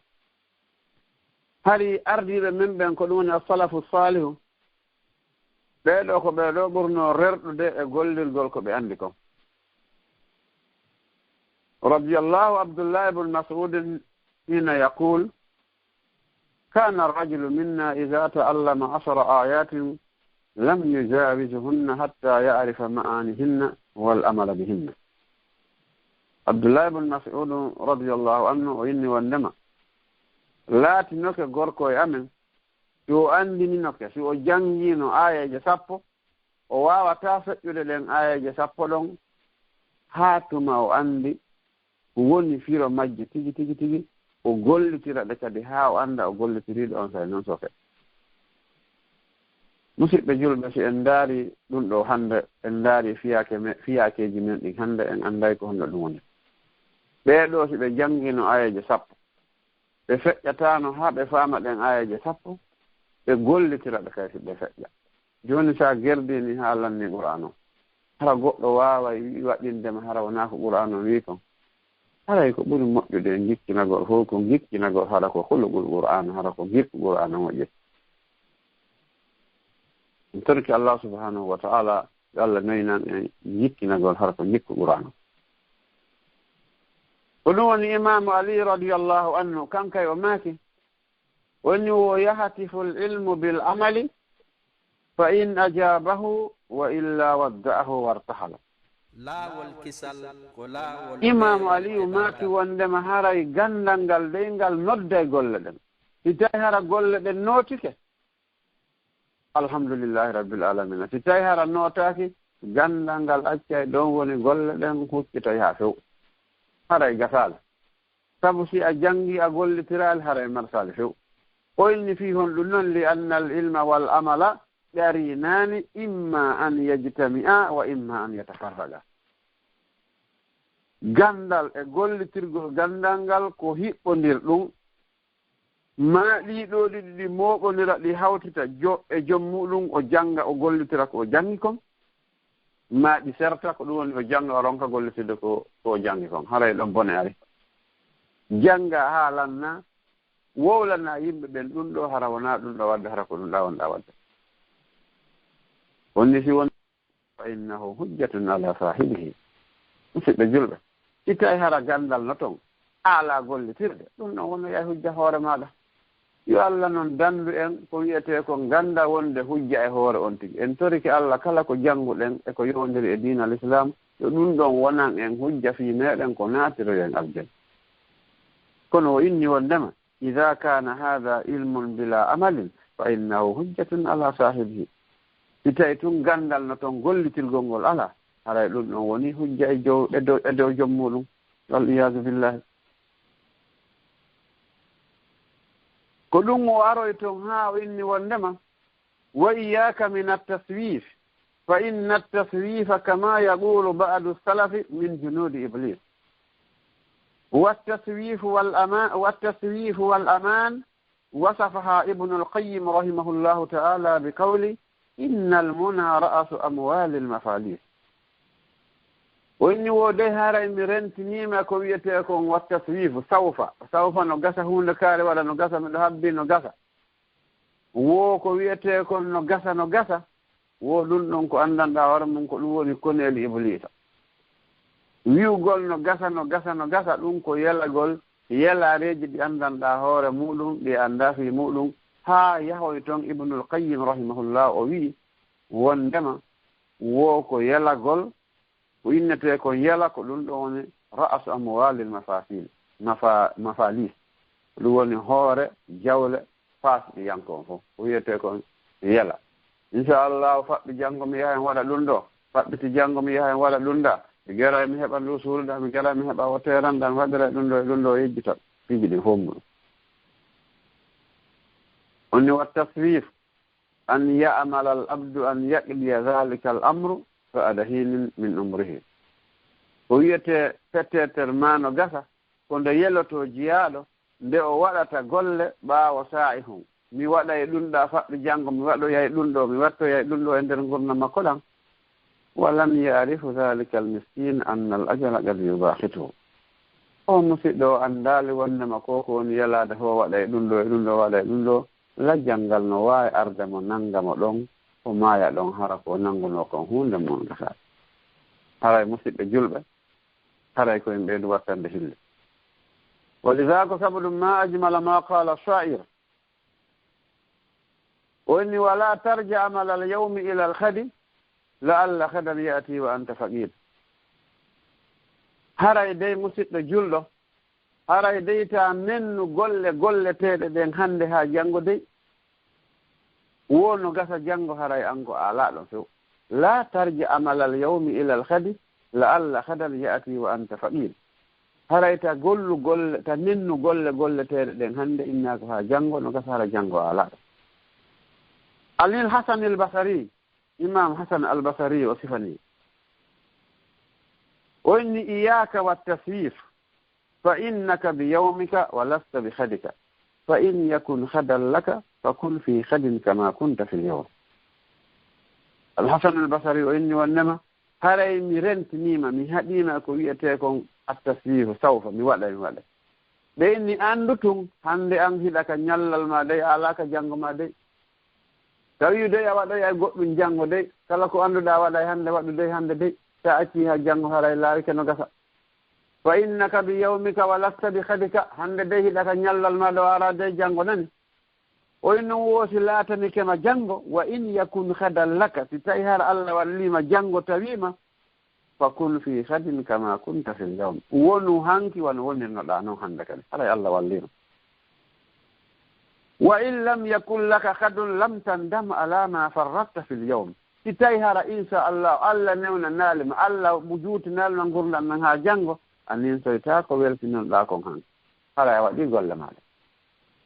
hari ardiɓe men ɓen ko ɗum woni as-salafu salihu ɓeeɗo ko ɓeeɗo ɓurno rerɗude e gollirgol ko ɓe anndi kon radiyallahu abdullah ibn mas'ud hina yaqul kana ar-rajulu minna idha ta'allama 10 ayatin lam yujawizhunna hatta ya'rifa ma'anihinna wal amala bihinna abdullah ibn mas'ud radiyallahu anhu o inni wondema laatinoke gorko e amen si o anndininoke si o janngino ayaje 10 o wawata feƴƴude ɗen ayaje 10 ɗon haa tuma o anndi woni firo majje tigi o gollitira ɗe kadi haa o annda o gollitiriɗo on say noon so fe musidɓe julɓe si en ndaari ɗum ɗo hannde en ndaari fiyakeji men ɗin hannde en annday ko honno ɗum woni ɓeeɗo si ɓe janngino ayaje 10 ɓe feƴƴatano haa ɓe faama ɗen ayaje 10 ɓe gollitira ɗe kay si ɓe feƴƴa jooni sa gerdini haa lanni qur'an o hara goɗɗo waawa waɗindema hara wonaa ko qur'an o wii kon haray ko ɓuri moƴƴude e gikkinagol fof ko gikkinagol hara ko hulugol qur'an hara ko gikku qur'an o moƴƴi en torki Allah subhanahu wa ta'ala yo Allah naynan en gikkinagol hara ko gikku qur'an o ونوني إمام علي رضي الله عنه كان كي وماكي ونو يهتف العلم بالعمل فإن أجابه وإلا ودعه وارتحل لا والكسل ولا إمام علي ماكي وندما هاراي غندانغال دينغال نودي غولدن تاي هارا غولدن نوتيك الحمد لله رب العالمين تاي هارا نوتاكي غندانغال accay don woni golleɗen huccita ha few haray gasal sabu si a jangi a gollitiral haray marsal few oyni fi hon ɗum noon li anna al ilma wal amala qarinani imma an yajtami'a wa imma an yatafarraga gandal e gollitirgol gandal ngal ko hiɓɓondir ɗum ma ɗiɗo ɗiɗi ɗi moɓonira ɗi hawtita jo e joom muɗum o janga o gollitira ko o jangi kon ma ɗi serta ko ɗum woni o janga o ronka gollitide ko o jangi kon haray ɗon bone ari janga ha lanna wowlana yimɓe ɓen ɗum ɗo hara wona ɗum ɗo wadde hara ko ɗum ɗa wonɗa wadde wonni si won fa innahu hujjatun ala sahibihi musidɓe julɓe itta hara gandal no toon ala gollitirde ɗum ɗon wono yahi hujja hoore maɗa yo Allah noon dandu en ko wiyete ko ganda wonde hujja e hoore on tigi en toriki Allah kala ko jannguɗen e ko yowndiri e diina l'islam yo ɗum ɗon wonan en hujja fi meɗen ko naatiroyen aljanna kono o inni wondema ida kana hada ilmun bila amalin fa innahu hujjatun ala sahibihi si tawi tun gandal no toon gollitilgol ngol ala haray ɗum ɗon woni hujja e dow joom muɗum wal iyadu billahi ko ɗum o aroy toon ha o inni wondema wa iyaka min attaswif fa inna attaswifa kama yaqulu ba'du salafi min junudi iblis والتسويف والأمان وصفها ابن القيم رحمه الله تعالى بقول إن المنى رأس أموال المفاليس وإني ودي هارا مرنتنيما كويتكم والتسويف سوف نقص هون كاري ولا نقص من هبي نقص وكويتكم نقص ودون كو أندن داور من كلوني كوني لإبليس wiwgol no gasa ɗum ko yelagol yelareji ɗi andanɗa hoore muɗum ɗi anda fi muɗum ha yahoy toon ibnul qayyim rahimahullah o wi wondema wo ko yelagol ko innete ko yela ko ɗum ɗo woni ra'su amwalil mafalis ɗum woni hoore jawle fasɗi yankon fof ko wiyete kon yela inchallahu faɓɓi janngo mi yaha en waɗa ɗum ɗo faɓɓiti janngo mi yaha en waɗa ɗum ɗa mi gara mi heɓa ndu suulda mi gara mi heɓa o teranɗa mi waɗira ɗum ɗo yejjita fiji ɗin fof muɗum onni wa taswif an ya'mala al abdu an yaqdiya dhalika al amru fa ada hinin min umrihi ko wiyete petteter mano gasa ko nde yeloto jiyaɗo nde o waɗata golle ɓaawo saa'i hon mi waɗa e ɗum ɗa faɓɓi janngo mi waɗoyay ɗum ɗo mi wattoyay ɗum ɗo e nder gurna makko ɗam ولم يعرف ذلك المسكين أن الأجل قد يباحته o musidɗo andaali wondema ko ko woni yalaade ho waɗa e ɗum ɗo waɗa e ɗum ɗo lajjal no waawi arde mo nannga mo ɗon ko maaya ɗon hara ko nannguno kon hunde mon gasaade haray musidɓe julɓe haray koye ɓeydu wattande hille walidaka sabu ɗum ma ajmala ma qala sha'ir o inni wala tarja amala al yawmi ila al khadi la'alla khadan ya'ti wa anta faqir haray dey musidɗo julɗo haray dey ta mennu golleteɗe ɗen hande ha janngo dey wono gasa janngo haray anko alaɗo few la tarja amal al yawmi ila al khadi la'alla khadan ya'ti wa anta faqir haray ta ta mennu golleteɗe ɗen hande innako ha janngo no gasa hara janngo alaɗo alil hasan al basri imam hasan al basri o sifani وإني إياك والتسويف فإنك بيومك ولست بخدك فإن يكن خدا لك فكن في خد كما كنت في اليوم الحسن البصري وإني وإنما هرأي مرنت نيمة مهدينا كويتكم التسويف سوف موالا بإني أندتم هندي أنهي لك نيال ما دي علاك جانغ ما دي تاوي دي أولا يقول من جانغ دي كلا كو أندو دا ولا هندي وقت دي هندي دي ta acci ha janngo haray laari keno gasa fa innaka bi yawmika wa lasta bi khadika hande de hiɗaka ñallal maɗo ara de janngo nani o in noon woosi laatani kema janngo wa in yakun khadan laka si tawi har Allah wallima janngo tawima fa kun fi khadin kama kunta fil yawm wonu hanki wano wonirnoɗa noon hande kadi haray Allah wallino wa in lam yakun laka khadun lam tandam ala ma farratta fil yawm si tawi hara inchallah Allah newna naalima Allah juutinalma gurdam men ha janngo anin soyta ko weltinonɗa kon han haray waɗi golle maɗa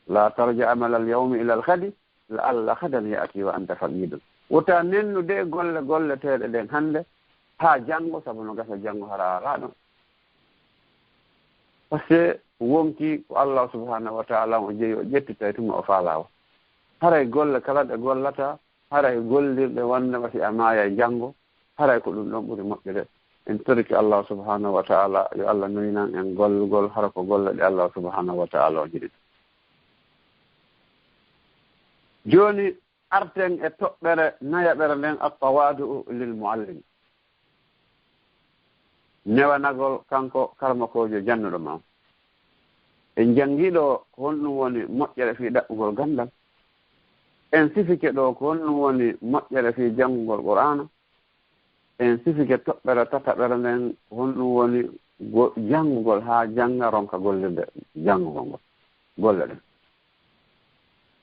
la tarja amal al yawmi ila al khadi la alla khadan ya'ti wa anta faqidun wota nennude golle teɗe ɗen hande ha janngo sabu no gasa janngo hara araɗo par ce que wonki ko Allah subhanahu wa ta'ala o jeeyi o ƴettita tuma o faalawa haray golle kala ɗe gollata haray gollirɗe wondema si a maaya e janngo haray ko ɗum ɗon ɓuri moƴƴude en toriki Allah subhanahu wa ta'ala yo Allah noyinan en gollugol hara ko golle ɗe Allah subhanahu wa ta'ala o jiɗi joni arten e toɓɓere nayaɓere nden attawadu lil muallim newanagol kanko karmakojo jannuɗo ma en janngiɗo ko honɗum woni moƴƴere fi ɗaɓɓugol gandal en sifike ɗo ko honɗum woni moƴƴere fi janngugol qur'ana en sifike toɓɓere tataɓere nden ko honɗum woni janngugol ha jannga ronka gollirde janngugol ngol golle ɗen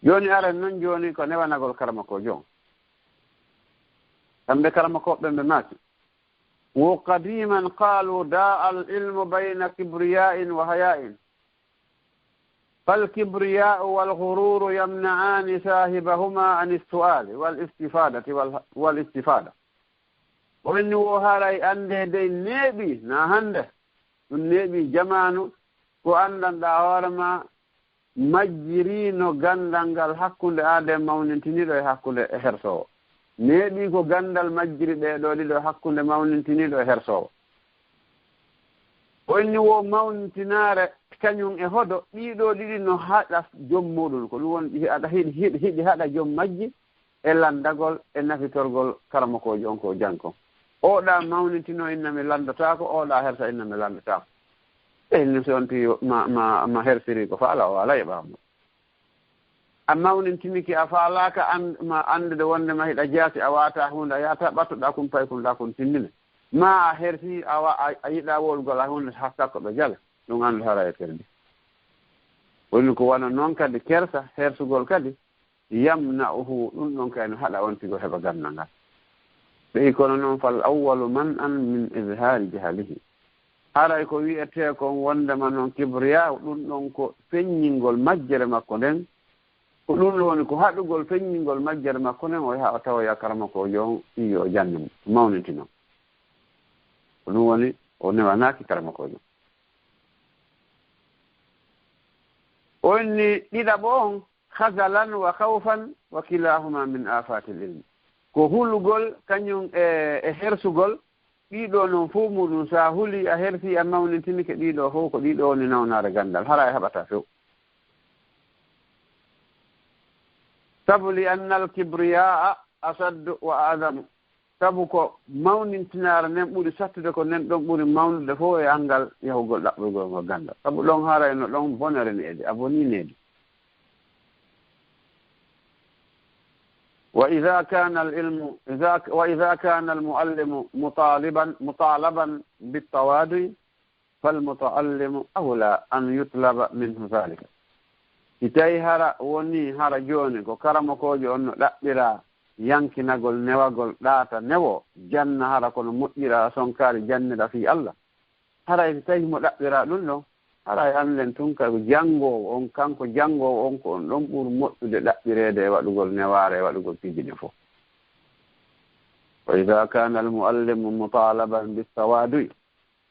joni aren noon joni ko newanagol karmakojo on kamɓe karmakoɓe ɓe maaki wo qadiman qalu da al ilmu bayna kibriya'in wa haya'in فالكبرياء والغرور يمنعان صاحبهما عن السؤال والاستفادة وإن وهاراي أنده دي نبي ناهنده النبي جمانو ko anndanɗa hoore ma majjirino ganndangal hakkunde aade mawnintiniɗo e hakkunde e hersowo neeɓi ko ganndal majjiri ɗeɗo ɗiɗo hakkunde mawnintiniɗo e hersowo onni wo mawnintinaare kañum e hodo ɗiɗo ɗiɗi no haɗa joom muɗum ko ɗum woni aɗa hiɗi haɗa joom majji e lanndagol e nafitorgol karamakojo on ko janko oɗa mawnintino innami lanndotako oɗa hersa innami lanndotako ni so on ti ma hersiri ko faala o ala yeɓamo a mawnintiniki a faalaka ma andude wondema hiɗa jaasi a wata hunde a yata ɓattoɗa kum pay kum ɗa kon tinnine ma a hersi a yiɗa wolgol a hunde ha sakko ɓe jala ɗum andu hara e kerdi woni ko wona noon kadi kersa hersugol kadi yamna'uhu ɗum ɗon kayno haɗa on tigo heɓa gandal ngal ɓeyi kono noon fal awwalu man an min izhari jahalihi haray ko wiyete kon wondema noon kibriya ɗum ɗon ko feññingol majjere makko nden ko ɗum woni ko haɗugol feññingol majjere makko nden o yaha o tawa yakarama ko jon iyo o jannimo mawnitino ko ɗum woni o newanaki karama ko jon onni ɗiɗaɓo on hasalan wa khawfan wa kilahuma min afati l ilmi ko hulugol kañum e hersugol ɗiɗo noon fof muɗum sa huli a hersi a mawnintinike ɗiɗo fof ko ɗiɗo woni nawnare gandal hara e haɓata few sabu li anna al kibriyaa asaddu wa adamu sabu ko mawnintinare nden ɓuri sattude ko nden ɗon ɓuri mawnude fof e angal yahugol ɗaɓɓugol ngo gandal sabu ɗon hara no ɗon bonere needi a bonineedi وإذا كان المعلم مطالبا بالتواضع فالمتعلم أولى أن يطلب منه ذلك itay hara woni hara joni ko karamakojo on no ɗaɓɓira yankinagol newagol ɗaata newo janna hara kono moƴƴira sonkari jannira fi Allah hara so tawi mo ɗaɓɓira ɗum ɗon haray annden tun ka janngowo on kanko janngowo on ko on ɗon ɓuri moƴƴude ɗaɓɓireede e waɗugol newaare e waɗugol pijine fof wa ida kana almuallimu mutalaban bittawadu'i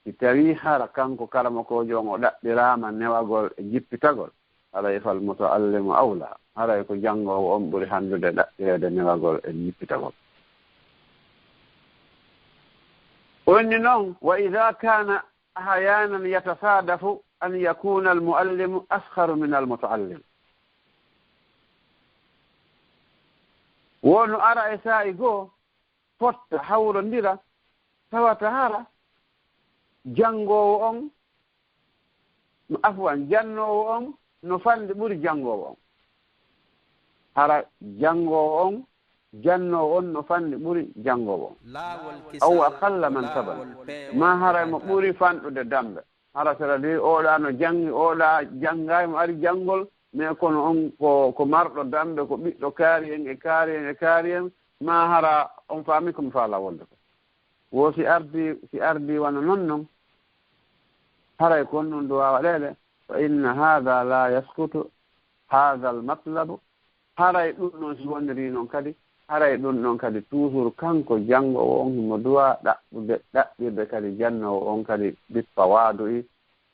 si tawi hara kanko karamakojo on o ɗaɓɓirama newagol e jippitagol haray fal mutaallimu awla haray ko janngowo on ɓuri handude ɗaɓɓireede newagol e jippitagol onni noon wa ida kana ahyanan yatasadafu أن يكون المعلم أسخر من المتعلم wonu ara e sa'i goo fotta hawrondira tawata hara janngowo on afwan jannowo on no fande ɓuri janngowo on hara janngowo on jannowo on no fande ɓuri janngowo on aw aqalla man taban ma haray mo ɓuri fanɗude dambe hara sera de oɗa no janngi oɗa janngay mo ari janngol mais kono on ko marɗo dambe ko ɓiɗɗo kaari en e kaari en ma hara on faami komi faala wolde ko wo si ardi wona noon haray kon ɗum ɗo waɗede fa inna hada la yaskutu hada al matlabu haray ɗum ɗon si woniri noon kadi haray ɗum ɗon kadi toujours kanko janngowo on himo duwa ɗaɓɓirde kadi jannowo on kadi bippa waadoyi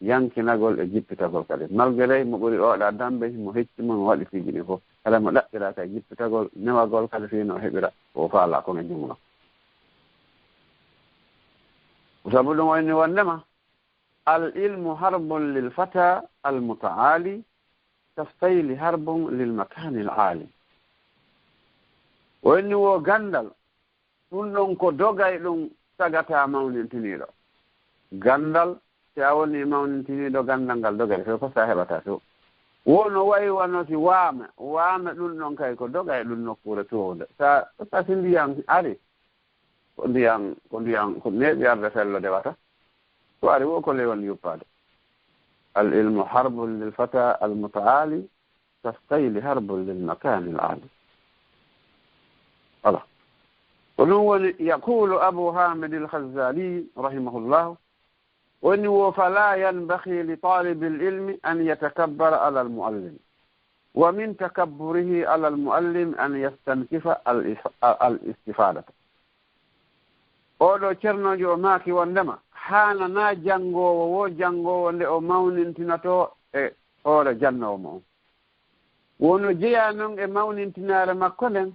yankinagol e jippitagol kadi malgré mo ɓuri oɗa dambe mo heccimo mo waɗi fiji ɗi fof kala mo ɗaɓɓira kadi jippitagol newagol kadi fino heɓira o faala kono jumno sabu ɗum wayni wondema al ilmu harbun lil fata al mutaali kastayli harbun lil makani al aali wonni wo gandal ɗum ɗon ko dogay ɗum sagata mawnintiniɗo gandal si a woni mawnintiniɗo gandal ngal dogay fe ko sa heɓata to wono wayi wanoti waame ɗum ɗon kay ko dogay ɗum nokkure towde sa si ndiyan ari ko ndiyan ko neeɓi arde fellode wata to ari wo ko lewon yuppade al ilmu harbun lil fata al mutaali kastayli harbun lil makani al aali voilà ko ɗum woni yaqulu abou hamid al khazali rahimahullah woni wo fala yanbaghi li talibi al ilmi an yatakabbara ala al muallim wa min takabburihi ala al muallim an yastankifa al istifadata oɗo ceernojo o maaki wondema haanana janngowo nde o mawnintinato e hoore jannowo mo on wono jeeya noon e mawnintinare makko nden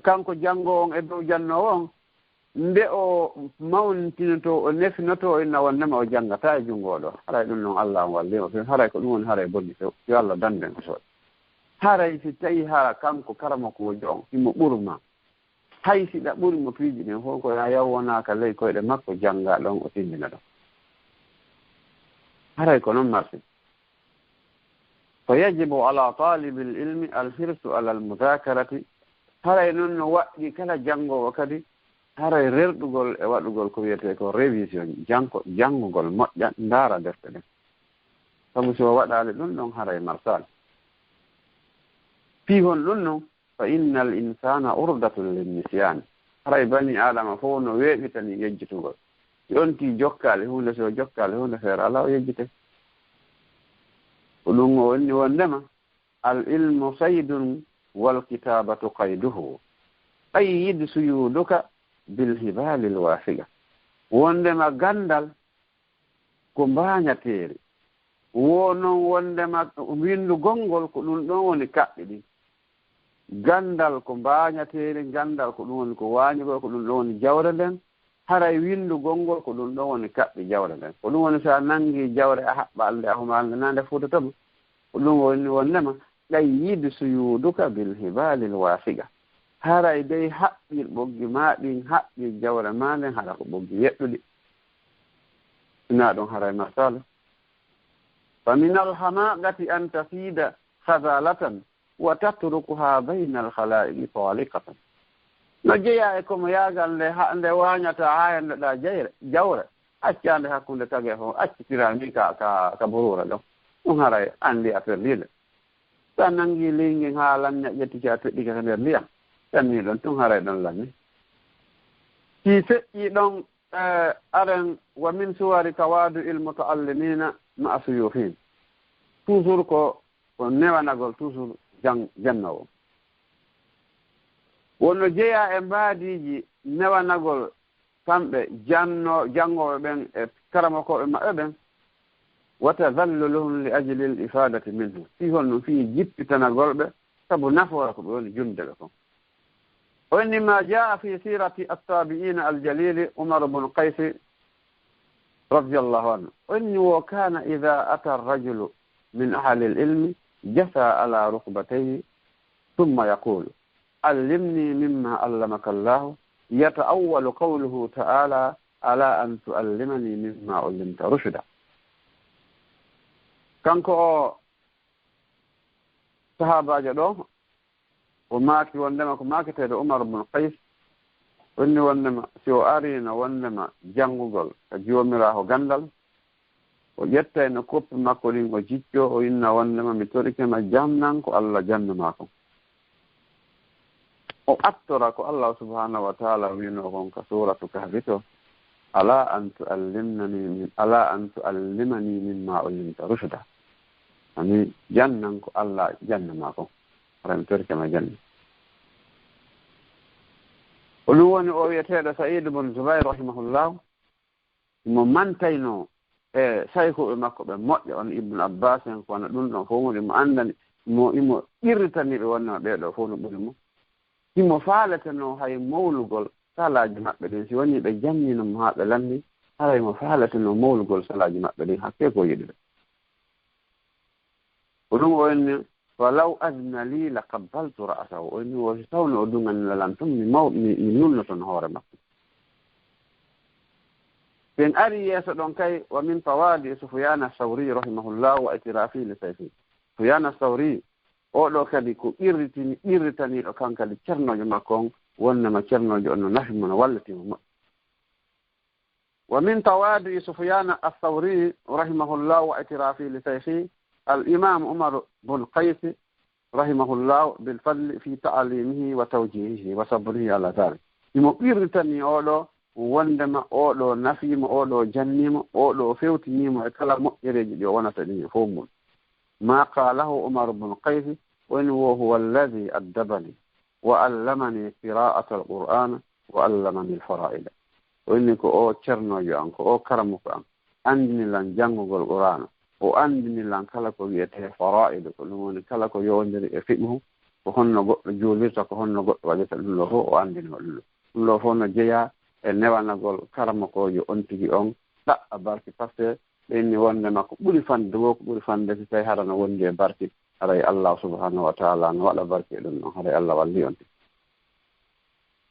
kanko janngowo on e dow jannowo on nde o mawnintinoto o nefinoto inna wondema o janngata e junngoɗo haray ɗum noon Allah on wallimo fe haray ko ɗum woni haray bonni few yo Allah danden ko sooɗi haray si tawi hara kanko karamakojo on himo ɓurma hay siɗa ɓuri mo piiji ɗin fof ko yawwonaka ley koyɗe makko jannga ɗon o tindina ɗon haray ko noon marsi fa yajibu ala talibi l ilmi alhirsu ala almudakarati haray noon no waɗɗi kala janngowo kadi haray rerɗugol e waɗugol ko wiyete ko révision janngugol moƴƴa ndaara defte ɗen sabu so waɗaali ɗum ɗon haray marsal fihon ɗum noon fa inna al insana urdatun linnisyan haray bani adama fof no weeɓitani yejjitugol yonti jokkale hunde so jokkale hunde feere ala o yejjite ko ɗum o wonni wondema al ilmu saydun wal kitabatu qayduhu qayyid suyuduka bil hibali l wasiga wondema gandal ko mbañateeri wonon wondema windu gongol ko ɗum ɗon woni kaɓɓe ɗin gandal ko mbañateeri gandal ko ɗum woni ko waañugol ko ɗum ɗon woni jawre nden haray windu gongol ko ɗum ɗon woni kaɓɓe jawre nden ko ɗum woni so a nangi jawre a haɓɓalde a humalde nande fuutatamo ko ɗum woni wondema qayyid suyuduka bil hibali l wasiga haray dey haɓɓir ɓoggi maɗin haɓɓir jawre ma nden haɗa ko ɓoggi yeɗɗuɗi ina ɗon haray masala fa min alhamaqati an tafida khazalatan wa tatrukuha bayna alkhalaiqi taliqatan no jeeya e komo yaagal nde wañata ha hendeɗa jawre accande hakkunde tage fo accitira ni ka borura ɗon ɗum haray andi affaire liɗe sa nangi lingin ha lanña ƴettiki a feɗɗike ko nder ndiyam tanni ɗon tun haray ɗon lanni si feƴƴi ɗon aren wa min suwari tawadu il mutaallimina ma suyufin toujours ko newanagol toujours jannowo wonno jeeya e mbaadiji newanagol kamɓe jangoɓe ɓen e karamakoɓe maɓɓe ɓen wa tadalluluhum li ajli l ifadati minhu fi honno fi jippitanagolɓe sabu nafoora ko ɓe woni jundeɓe kon wonni ma jaa fi sirati attabi'ina aljalili umar bnu qaysi radiallahu anhu wonni wo kana ida ata arrajulu min ahli lilmi jasa ala rukbatayhi ثم يقول علمني مما علمك الله يتأول قوله تعالى ألا أن تعلمني مما علمت رشدا kanko o sahabajo ɗo o maaki wondema ko maaketeɗo Umar ibn Qais wonni wondema si o arino wondema janngugol e joomiraawo gandal o ƴetta no koppi makko ɗin o jicco o inna wondema mi torikema jamnan ko Allah jannuma ko o attora ko Allah subhanahu wa ta'ala wino kon ka suratu kahfi to ala an tu'allimani mimma ullimta rushda ani jannan ko Allah jannuma ko ran torikema janni o ɗum woni o wiyeteɗo Sa'id ibn Zubayr rahimahullah mo mantayno e sayhuɓe makko ɓe moƴƴe on Ibn Abbas en ko wona ɗum ɗon fof mo andani imo irritaniɓe wonnama ɓeeɗo fof no ɓuri mo himo faaleteno hay mawlugol salaji maɓɓe ɗin si woni ɓe janninomo haa ɓe lanndi hara imo faaleteno mawlugol salaji maɓɓe ɗin hakke ko yiɗi ɓe ko ɗum o wenni walaw adna li la qabbaltu ra'sahu o ni wo tawno o dungani lalan tum mi nunnoton hoore makko ɓen ari yeeso ɗon kay wa min fawadi Sufyan ath-Thawri rahimahullah wa itirafi li sayfi Sufyan ath-Thawri oɗo kadi ko irritaniɗo kankadi ceernojo makko on wonnama ceernojo on no nafi mo no wallatimo moƴƴo wa min tawadi Sufyan ath-Thawri rahimahullah wa itirafi li sayfi الإمام عمر بن قيس رحمه الله بالفضل في تعليمه وتوجيهه وصبره على ذلك يمقيرتني أولو وندما أولو نفيم أولو جنيم أولو فيوتنيم وكلا مؤيرج ونتني فومون ما قاله عمر بن قيس وإنه هو الذي أدبني وعلمني قراءة القرآن وعلمني الفرائض وإنك أو تشرنو جانك أو كرمك أنجني لن جنغ القرآن o andini lan kala ko wiyete fara'id ko ɗum woni kala ko yowndiri e fiɓmu ko honno goɗɗo juulirta ko honno goɗɗo waɗata ɗum ɗo fof o andini ɗum ɗo fof no jeeya e newanagol karmakojo on tigi on ɗaɓɓa barki par ce que ɓenni wondema ko ɓuri fande wo ko ɓuri fande si tawi hara no wondi e barki haray Allah subhanahu wa ta'ala no waɗa barki e ɗum ɗon haray Allah walli on tigi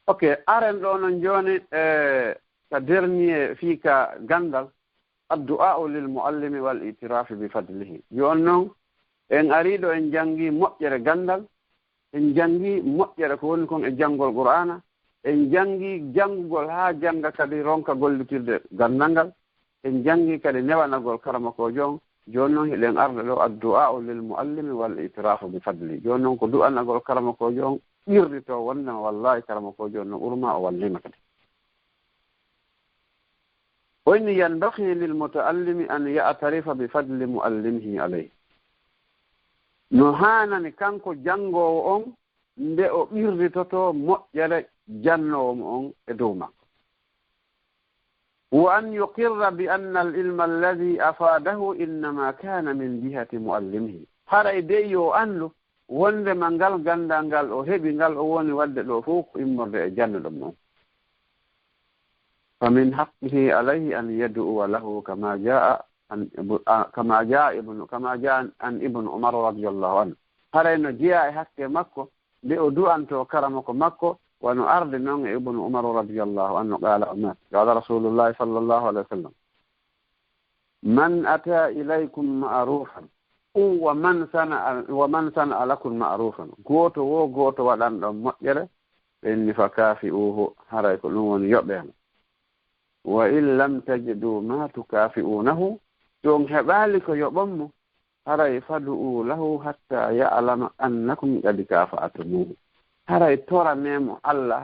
ok aren ɗo noon joni ka dernier fiika gandal الدعاء للمعلم والاعتراف بفضله يونو ان اريدو ان جانغي موجره غاندال en jangi moƴƴere ko woni kon e janngol qur'ana en jangi janngol haa jannga kadi ronka gollitirde gandal en jangi kadi newanagol karama ko jon joni noon hiɗen arda ɗo addu'a lil muallimi wal itirafu bi fadli joni noon ko du'anagol karama ko jon ɓirdito wonnama wallahi karama ko jon no ɓurma o wallima kadi وإن ينبغي للمتعلم أن يعترف بفضل مؤلمه عليه نهانا كانكو جانغو أون ندئو إرتوتو مؤجر جانو أون إدوما وأن يقر بأن العلم الذي أفاده إنما كان من جهة مؤلمه هذا ديو أنلو وند منغال غاندانغال أو هبي غال أو وني ود لو فوق إمر جانو دمو فمن حقه عليه أن يدعو له كما جاء عن ابن عمر رضي الله عنه هذا إنه جاء حق مكة بأدعو أن تكرمك مكة ونؤرد نون ابن عمر رضي الله عنه قال رسول الله صلى الله عليه وسلم من أتى إليكم معروفا ومن صنع لكم معروفا قوتو ودان مؤجر إني فكافئوه هذا يكون يؤبهم وإن لم تجدوا ما تكافئونه جون هبالك يؤبمه هراي فدعوا له حتى يعلم أنكم قد كافأتموه هراي ترى نيمو الله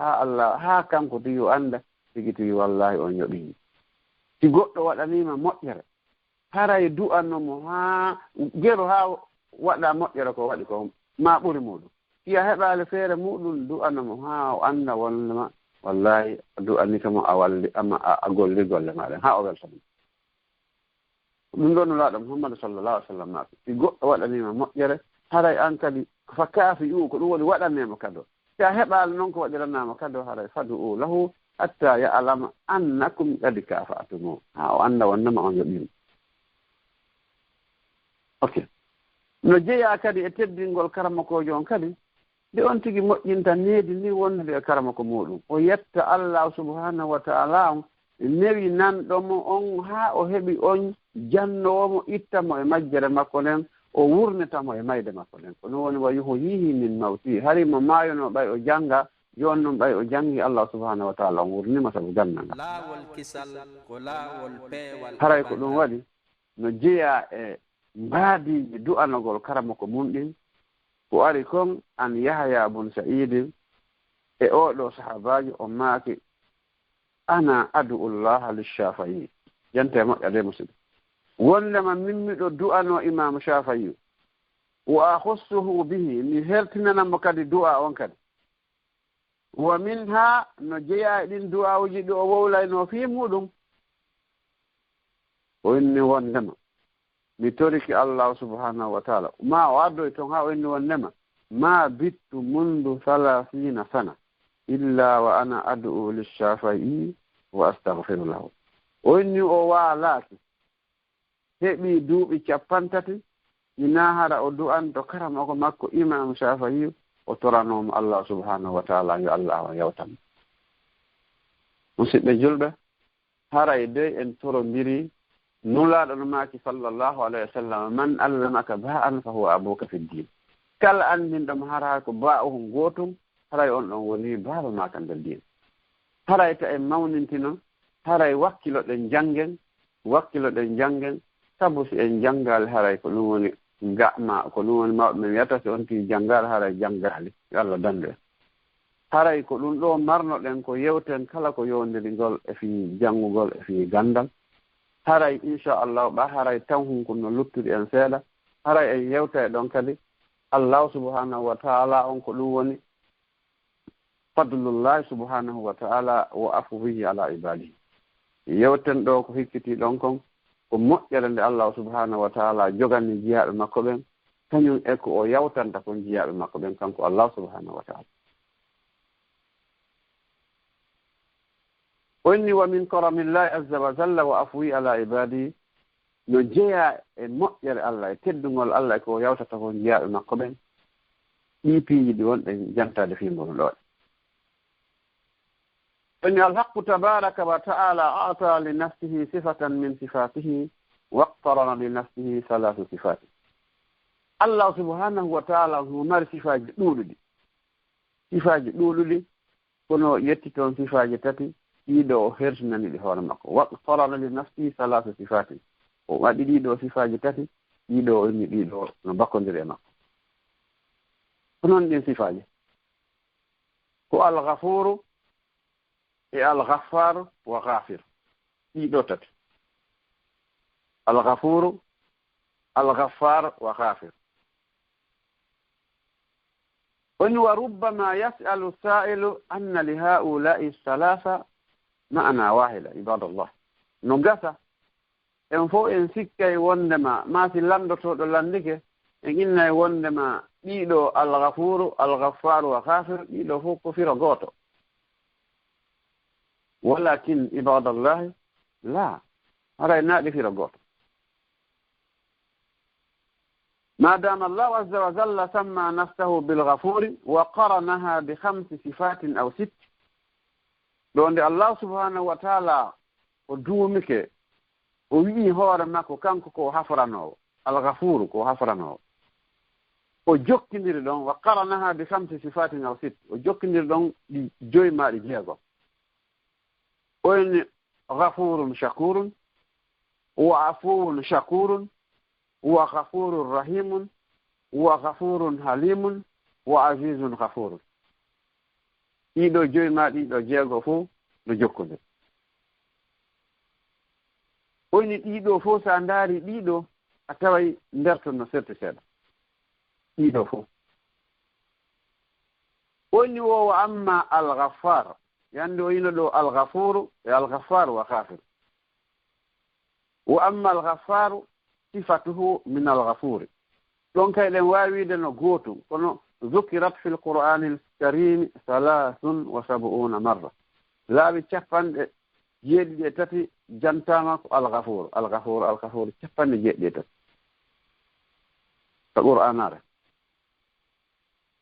ها كم كتيو أنده تيجي والله أن يؤبيه تيجو وأنيما مؤجر هراي دو أنمو ها جيرو ها وأنا مؤجر كوالكم ما بوري مودو يا هبال فير مودو دو أنمو ها وأنا والله wallahi du anni kama awalli ama agolli golle maɗen ha ogal tan ɗum ɗon nulaɗo Muhammad sallallahu alaihi wasallam naɓe si goɗɗo waɗanima moƴƴere haray an kadi fa kaafi ko ɗum woni waɗannema kado si a heɓali noon ko waɗirannama kado haray fadu lahu hatta ya'lama annakum qad kafa'tumu ha o anda wonnama on yoɓimo ok no jeeya kadi e teddingol karama kojo on kadi de on tigi moƴƴinta needi ni wonnude e karama ko muɗum o yetta Allah subhanahu wa ta'ala on newi nanɗomo on haa o heɓi on jannowomo ittamo e majjere makko nden o wurnetamo e mayde makko nden ko ɗum woni wa yuho yihi min mawti hari mo maayono ɓay o jannga yon noon ɓay o janngi Allah subhanahu wa taala on wurnima sabu gannanga laawol kisal ko laawol peewal haray ko ɗum waɗi no jeeya e mbaadiji du'anogol karama ko mum ɗin ko ari kon an Yahya bun Sa'id e oɗo sahabaji o maaki ana adu'ullaha lishafa'i jante moƴƴade musidɗo wondema mimmiɗo du'ano imam Shafi'i wa akhussuhu bihi mi hertinanamo kadi du'a on kadi wa minha no jeeya e ɗin du'awuji ɗi o wowlayno fi muɗum o inni wondema mi toriki Allah subhanahu wa ta'ala ma o addoy toon ha o inni wondema ma bittu mundu 30 sana illa wa ana ad'u lishafi'i wa astaghfiru lahu o inni o waalaaki heɓi duuɓi 50 ina hara o du'anto karamako makko imam Shafi'i o toranomo Allah subhanahu wa ta'ala yo Allah o yawtan musidɓe julɓe haray de en torondiri nulaaɗo no maaki sallallahu alayhi wa sallam man allamaka ba'an fa huwa abuka fi ddin kala andinɗomo hara ko ba'uhu gootum haray on ɗon woni baaba ma ka nder diine haray ta en mawnintino haray wakkiloɗen janngen sabu si en janngaali haray ko ɗum woni ga'ma ko ɗum woni mawɓe men wiyata si on tii janngaali haray janngaali yo Allah dandu en haray ko ɗum ɗo marnoɗen ko yewten kala ko yowndiri ngol e fii janngugol e fii ganndal haray inchallahu ɓa haray tan hunkun no luttuɗi en seeɗa haray en yewta e ɗon kadi Allah subhanahu wa ta'ala on ko ɗum woni fadlullahi subhanahu wa ta'ala wa afuwihi ala ibadihi yewten ɗo ko hikkiti ɗon kon ko moƴƴere nde Allah subhanahu wa ta'ala jogani jiyaaɓe makko ɓen kañum e ko o yawtanta kon jiyaaɓe makko ɓen kanko Allah subhanahu wa ta'ala onni wa min karamillahi azza wa jalla wa afwi ala ibadihi no jeeya e moƴƴere Allah e teddugol Allah e ko yawtata kon jiyaaɓe makko ɓen ɗi piiji ɗi wonɗe jantade fingol ɗo onni alhaqqu tabaraka wa ta'ala a'ta li nafsihi sifatan min sifatihi waqtarana li nafsihi 3 sifati Allah subhanahu wa ta'ala no mari sifaji ɗuuɗuɗi kono yetti toon sifaji 3 ɗiɗo o hertinani ɗi hoore makko waqtarana li nafsihi 3 sifati o waɗi ɗiɗo sifaji 3 ɗiɗo o inni ɗiɗo no bakkodiri e makko ko noon ɗin sifaji ko al-ghafuru e al-ghaffar wa ghafir ɗiɗo 3 al-ghafuru al-ghaffar wa ghafir woni wa rubbama yas'alu sa'ilu anna li ha'ula'i 3 ma'ana wahida ibadallah no gasa en fof en sikkay wondema ma si landotoɗo landike en innay wondema ɗiɗo al-ghafuru al-ghaffar wa ghafir ɗiɗo fof ko firo gooto walakin ibadallahi la haray naaɗi firo gooto ما دام الله عز وجل سمى نفسه بالغفور وقرنها ب5 صفات أو 6 دون الله سبحانه وتعالى ودومك ويي هور ماكو كانكو كو حفرانو الغفور كو حفرانو وجوكندير دون وقرنها ب5 صفات أو 6 وجوكندير دون دي جوي ما دي جيغو وين غفور شكور وعفو شكور وغفور رحيم وغفور حليم وعزيز غفور إيدو جوي ما إيدو جيغو فو نجوكو وين إيدو فو سانداري إيدو أتوي ندرتو نسرت سيدا إيدو فو وين هو أما الغفار يندو إيدو الغفور الغفار وغافر وأما الغفار صفته من الغفور دونك إذن واويد نغوتو كنو ذكرت في القرآن الكريم 73 مرة لا بتشفن جيد تتي جنتامك الغفور الغفور الغفور تشفن جيد تتي القرآن نار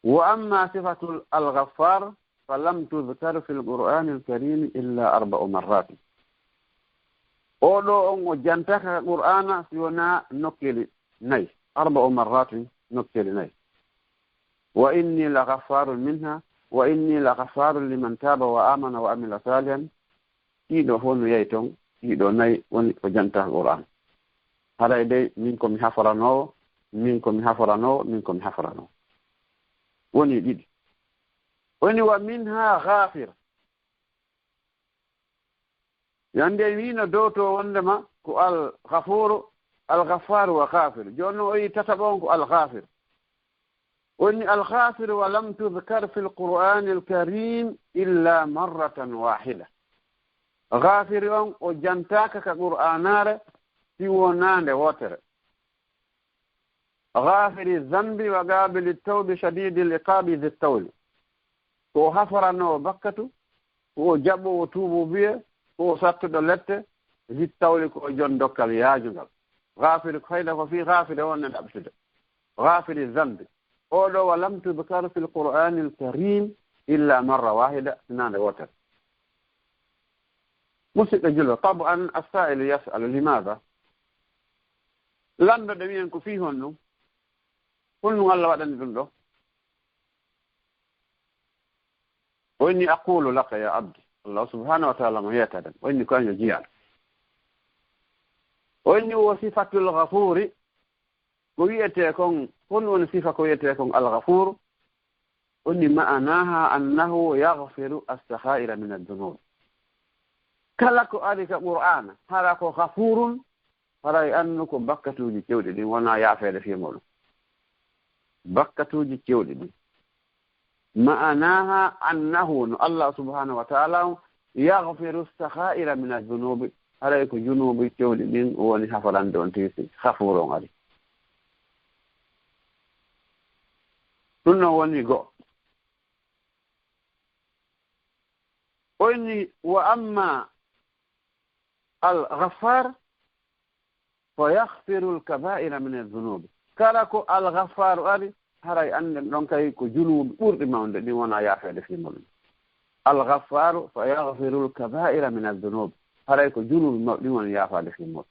وأما صفة الغفار فلم تذكر في القرآن الكريم إلا 4 مرات oɗo on o jantaka qur'ana si wona nokkeli nayi 4 marratin nokkeli nayi wa inni la ghaffarun minha wa inni la ghaffarun liman taba wa amana wa amila salihan ɗiɗo fof no yehi toon ɗiɗo nayi woni ko jantaka qur'an haɗay dey min komi hafaranowo min komi hafaranowo woni ɗiɗi woni wa minha ghafir yande wino dow to wondema ko al-ghafuru al-ghaffaru wa ghafir joni o yi tataɓon ko al-ghafir woni al-ghafir wa lam tudhkar fi al-qur'an al-karim illa marratan wahida ghafir on o jantaka ka qur'anare si wonande wotere ghafiri zambi wa qabili tawbi shadidi al-iqabi dhi tawli ko hafarano bakkatu ko jabbo tuubu biye ko sattuɗo lette dhi tawli ko jon dokkal yaajungal ghafiri ko fayda ko fi ghafiri wonne ɗaɓtude ghafiri zambi oɗo wa lam tudkar fi al-qur'an al-karim illa marra wahida sinande wotere musidɗo julo taban as-sa'ilu yas'alu limadha lamɗo ɗe wiyen ko fi hon ɗum holnum Allah waɗani ɗum ɗo wonni aqulu laka ya abdi Allah subhanahu wa ta'ala mo yetaden wonni ko año jiyaɗo wonni wo sifatul ghafuri ko wiyete kon hon woni sifa ko wiyete kon al-ghafur wonni ma'anaha annahu yaghfiru as-sagha'ira min ad-dunub kala ko ari ka qur'ana hara ko ghafurun haray annu ko bakkatuji kewɗi ɗin wona yaafede fimoɗum bakkatuji kewɗi ɗin ma'anaha annahu no Allah subhanahu wa ta'ala yaghfiru as-sagha'ira min ad-dunubi haray ko junubi kewɗi ɗin woni hafarande on tisi ghafurun ari ɗum non woni go woni wa amma al-ghaffar fa yaghfiru al-kaba'ira min adh-dhunub kala ko al-ghaffar ari haray anden ɗon kay ko junubi ɓurɗi mawde ɗin wona yaafede fimol al-ghaffar fa yaghfiru al-kaba'ira min adh-dhunub haray ko junubi mawɗi wona yaafade fimol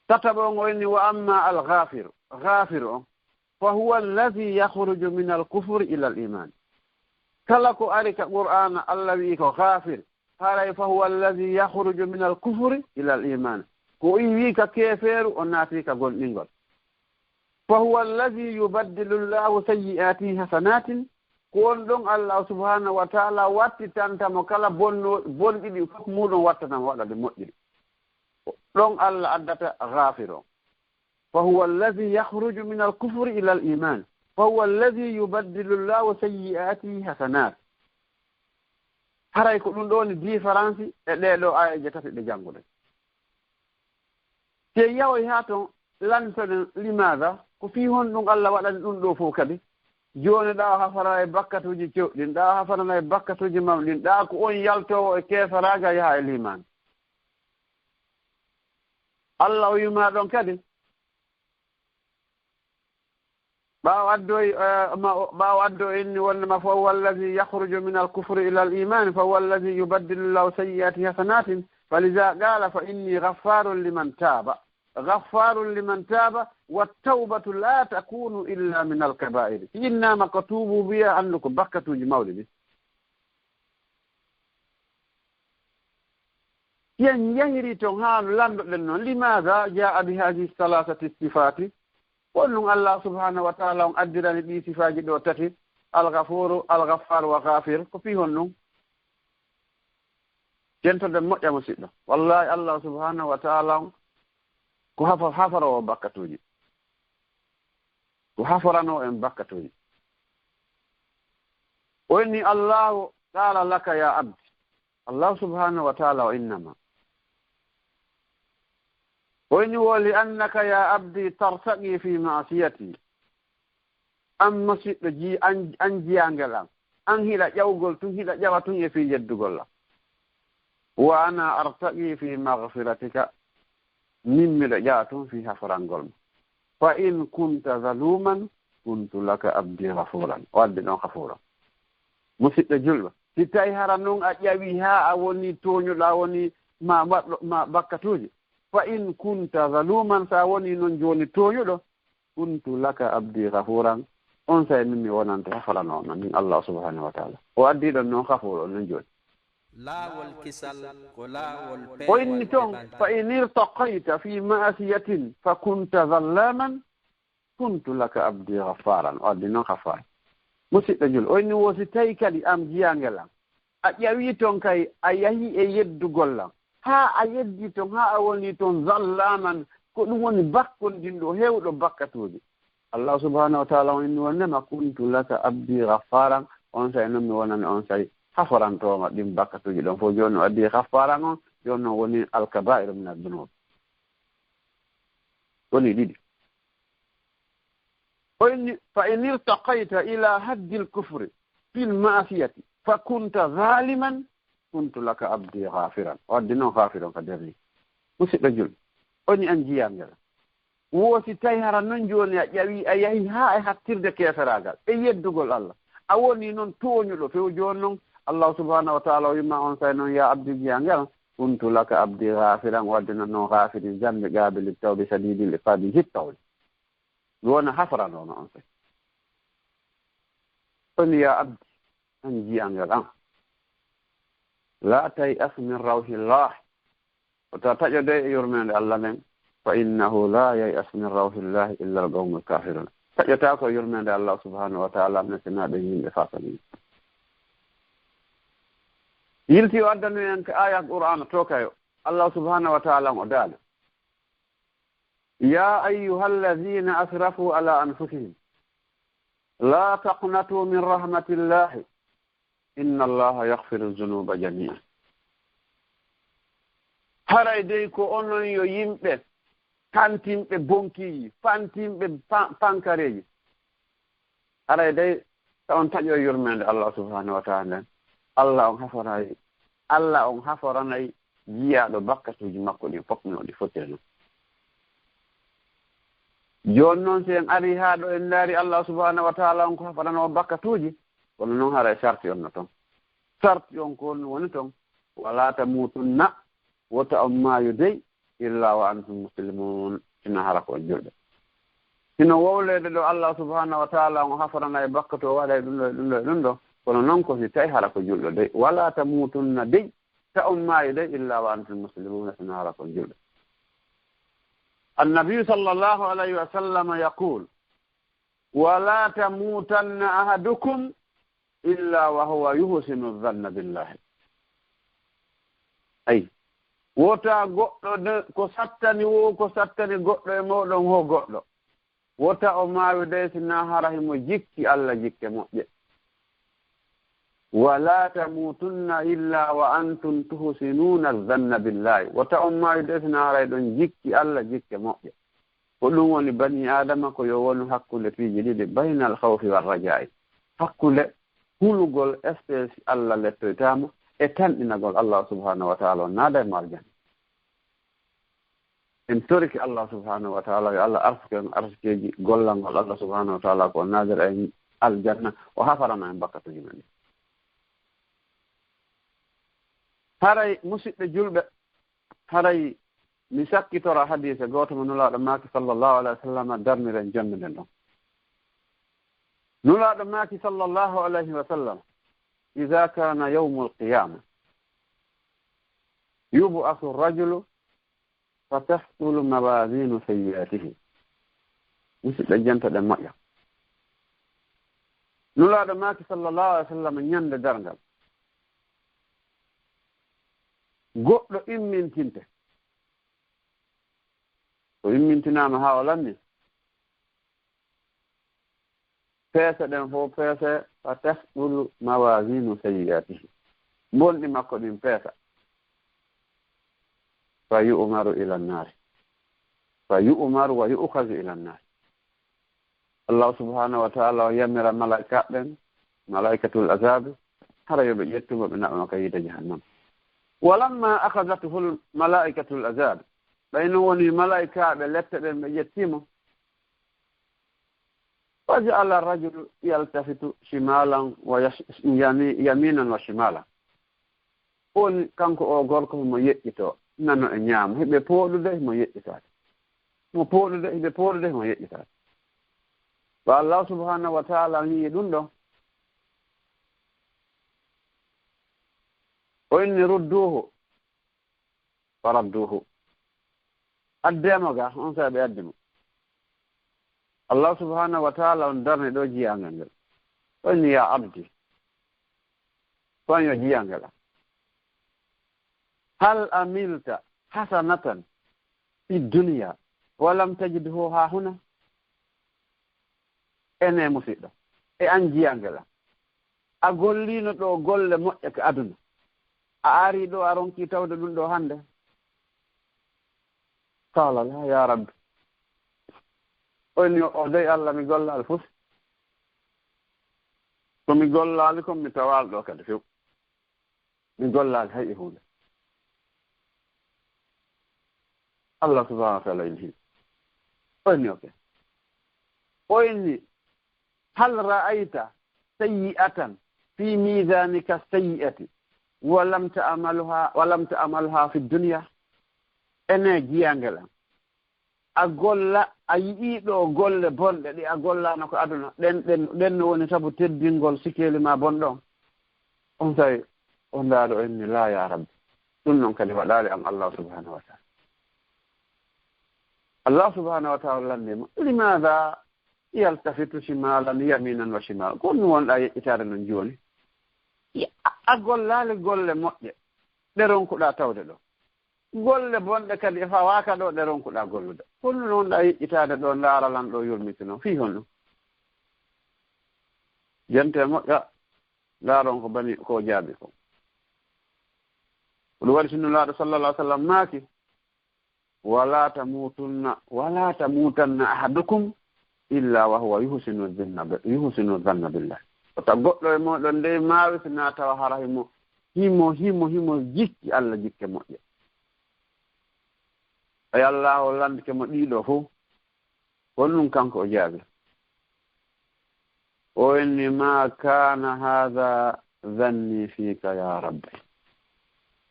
tataɓo woni wa amma al-ghafir ghafir on fa huwa alladhi yakhruju min al-kufri ila al-iman kala ko ari ka qur'ana Allah wi ko ghafir haray fa huwa alladhi yakhruju min al-kufri ila al-iman ko wi ka keferu on naati ka gonɗingol fa huwa alladhi yubaddilu Allahu sayyi'atihi hasanatin ko on ɗon Allah subhanahu wa ta'ala wattitantamo kala bonɗiɗi fof muɗum wattanamo waɗade moƴƴiri ɗon Allah addata ghafir on fa huwa alladhi yakhruju min al-kufri ila al-iman fa huwa alladhi yubaddilu Allahu sayyi'atihi hasanat haray ko ɗum ɗo ni différence e ɗeɗo ayaje tati ɗe jannguɗe te yawoy ha toon lantoɗen limaga ko fi hon ɗum Allah waɗani ɗum ɗo fof kadi joni ɗa hafara e bakkatuji kewɗin ɗa hafarana e bakkatuji mamɗin ɗa ko on yaltowo e kefaraga yaha e liman Allah o yima ɗon kadi ɓawo addo inni wonnema fa huwa alladhi yakhruju min al-kufri ila al-iman fa huwa alladhi yubaddilu Allahu sayyi'ati hasanatin falidha qala fa inni ghaffarun liman taba wat-tawbatu la takunu illa min al-kaba'ir innama katubu biya annuko bakkatuji mawlidi yen yahiri ton haanu landoɗen noon limaga jaa bi hadhihi salasati sifati wonnum Allah subhanahu wa ta'ala on addirani ɗi sifaji ɗo tati al-ghafuru al-ghaffar wa ghafir ko fi honnum jentode moƴƴa musidɗo wallahi Allah subhanahu wa ta'ala on ko hafarawo bakkatuji ko hafarano en bakkatuji wonni Allahu qala laka ya abdi Allah subhanahu wa ta'ala wa innama woni woli annaka ya abdi tartaqi fi ma'siyati amma siɗɗo ji an jiyangel an hiɗa ƴawgol tun hiɗa ƴawa tun e fi yeddugol wa ana artaqi fi maghfiratika min miɗo ƴawa tun fi hafrangol fa in kunta zaluman kuntu laka abdi ghafuran o addi ɗon ghafuran musidɗo julɓe si tawi hara noon a ƴawi haa a woni tooñuɗo a woni ma waɗɗo ma bakkatuuji fa in kunta zaluman so a woni noon jooni tooñuɗo kuntu laka abdi gafuran on saye min mi wonante hafaranoono min allah subhanahu wa taala o addiɗon noon gafuuro noon jooni laawol kisal ko laawol o inni toon fa in irtaqayta fi ma'asiyatin fa kunta zallaman kuntu laka abdi gafaran o addi noon gafar musidɗo jul o inni wosi tawi kadi am jiyangelam a ƴawi toon kay a yahi e yeddugollam haa a yeddi toon haa a woni toon zallaman ko ɗum woni bakkondinɗo heewɗo bakkatuuji allah subhanahu wa taala o inni wonnema kuntu laka abdi gafaran on sayi noon mi wonani on sayi haforantooma ɗin bakkatuuji ɗon fof jooni o addi gafaran on jooni noon woni alkabairu min addunub woni ɗiɗi o inni fa in irtaqayta ila haddi lkufri fi lmasiyati fa kunta zaliman kuntu laka abdi gafiran o addi noon gafiron ka derni musidɗo julɗo oni an jiyangel woosi tawi hara noon jooni a ƴawi a yahi haa e hattirde keeferagal e yeddugol allah a woni noon tooñuɗo few jooni noon allah subhanahu wa taala o wima on say noon ya abdi jiyangel kuntu laka abdi gafiran o addi noon gafiri jambe gaabili tawɓe sadidil e faadi hittawle mi wona hafranono on say oni ya abdi an jiyangel an la tawi as min rawhillah o tawa taƴode e yurmede allah men fa innahu la yay'as min rawhillahi illa alqawmu alkafirun taƴota ko yurmede allah subhanahu wa taala men sinaɗo yimɓe fasani yilti o addanu en ko aya qur'ana to kayo allah subhanahu wa taala o daala ya ayyuha alladhina asrafu ala anfusihim la taqnatu min rahmatillahi inna allaha yaghfiru dhunuba jami'an haray dey ko onon yo yimɓe kantimɓe bonkiyi fantimɓe pankareji haray dey so on taƴo yurmede allah subhanahu wa taala nden allah on haforanayi jiyaɗo bakkatuji makko ɗin fof no ɗi fotiri noon joni noon si en ari haa ɗo en ndaari allah subhanahu wa taala on ko haforano bakkatuji kono noon haray sarti on no toon sarti on ko woni toon wala tamutunna wota on maayo dey illa wa antum muslimun sina hara ko on julɓe sino wowlede ɗo allah subhanahu wa taala on haforana e bakkatu o waɗa e ɗum ɗo e ɗum ɗo e ɗum ɗo kono noon ko si tawi hara ko julɗo dey wala tamutunna dey ta on maayo dey illa wa antum muslimun sina hara ko on julɓe annabiyu sallllahu alayhi wa sallam yaqul wala tamutanna ahadukum illa wa huwa yuhsinu dhanna billahi ayi wota goɗɗo ko sattani goɗɗo e moɗon ho goɗɗo wota o maawi de sina hara himo jikki allah jikke moƴƴe wala tamutunna illa wa antum tuhsinuna dhanna billahi wota on maawi de sina hara ɗon jikki allah jikke moƴƴe ko ɗum woni bani adama ko yo wonu hakkunde piiji ɗiɗi bayna al khawfi wa rajai hakkunde hulugol espèce allah lettoytama e tanɗinagol allah subhanahu wa taala on naada e marjan en toriki allah subhanahu wa taala yo allah arsuke en arsikeji gollangol allah subhanahu wa taala ko naadira en aljanna o hafarana en bakkatuji men ɗi haray musidɓe julɓe haray mi sakkitora hadise goto mo nulaɗo maaki sallllahu alayhi wa sallam darniren jonde nden ɗon nulaɗo maaki sallllahu alayhi wa sallam ida kana yawmu alqiyama yub'athu rajulu fa tasqulu mawazinu sayyiatihi musidɓe jentoɗe moƴƴa nulaɗo maaki sallllahu alayhi wa sallam ñande dargal goɗɗo immintinte o immintinama ha o lanni peese ɗen fof peese fa tasqulu mawazinu sayyiatihi bonɗi makko ɗin peesa fa yu'maru ila nnari fa yu'maru wa yu'khadhu ila nnari allah subhanahu wa taala o yamira malaika ɓen malaikatul azabe hara yoɓe ƴettugo ɓe naɓama ka yiide jahannam walamma akhadatuhu malaikatul azabe ɓayno woni malaikaɓe lette ɓen ɓe ƴettimo فجعل الرجل يلتفت شمالا ويمينا وشمالا on kanko o gorko mo yeƴƴito nano e ñaamo heɓe pooɗude mo yeƴƴitaade mo pooɗude heɓe pooɗude mo yeƴƴitaade ba Allah subhanahu wa ta'ala yii ɗum ɗo o inni rudduhu wa radduhu addemo ga on sa ɓe addimo Allah subhanahu wa ta'ala on darni ɗo jiyangal ngel o inni ya abdi kon yo jiyangal هل عملت حسنة في الدنيا ولم تجده ها هنا ene musidɗo e an jiyangela a gollino ɗo golle moƴƴe ko aduna a ari ɗo a ronki tawde ɗum ɗo hande qala la ya rabbi oni o dey Allah mi gollal fof komi gollali komi tawal ɗo kadi few mi gollali hay e hunde Allah subhanahu wa ta'ala inhi oni oke oni hal ra'aita sayyi'atan fi mizanika sayyi'ati wa lam ta'malha fi dunya ene giyangela a golla a yii ɗo golle bonɗe ɗi a gollano ko aduna ɗen no woni sabu teddingol sikeli ma bonɗon on tawi on ndaɗo enni la ya rabbi ɗum noon kadi waɗali am Allah subhanahu wa ta'ala Allah subhanahu wa ta'ala landima limadha yaltafitu shimalan yaminan wa shimal ko mi wonɗa yeƴƴitade non joni a gollali golle moƴƴe ɗe ronkuɗa tawde ɗo golle bonɗe kadi e fawaka ɗo ɗe ronkuɗa gollude holno wonɗa yeƴƴitade ɗo ndaaralan ɗo yurmiti noon fi honno jente moƴƴa ndaaron ko bani ko jaabi ko ɗum waɗi sunnulaaɗo sallallah alih w sallam maaki wala tamutanna ahadukum illa wa huwa yuhsinu dhanna billah ta goɗɗo e moɗon nde maawi so na tawa hara himo jikki Allah jikke moƴƴe ay Allah o landike mo ɗiɗo fof honɗum kanko o jaabi o inni ma kana hadha dhanni fika ya rabbi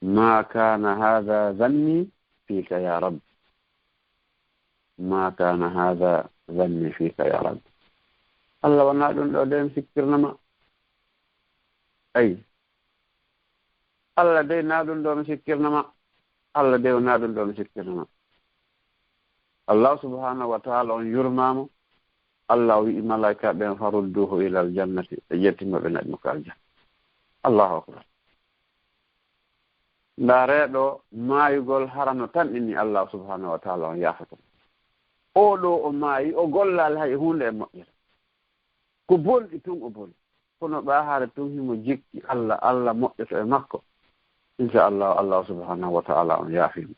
ma kana hadha dhanni fika ya rabbi ma kana hadha dhanni fika ya rabbi Allah wona ɗum ɗo de mi sikkirnoma ayi Allah de na ɗum ɗo mi sikkirnoma Allah de wona ɗum ɗo mi sikkirnoma Allah subhanahu wa ta'ala on yurmamo Allah wi'i malaika ɓen farudduhu ila aljannati ɓe ƴettimo ɓe naɗimo ko aljanna Allahu akbar ndareɗo maayugol harano tan inni Allah subhanahu wa ta'ala on yaafata oɗo o maayi o gollal hay hunde e moƴƴere ko bolɗi tun o boli kono ɓahaare tun himo jikki Allah moƴƴoto e makko inchallahu Allah subhanahu wa ta'ala on yaafimo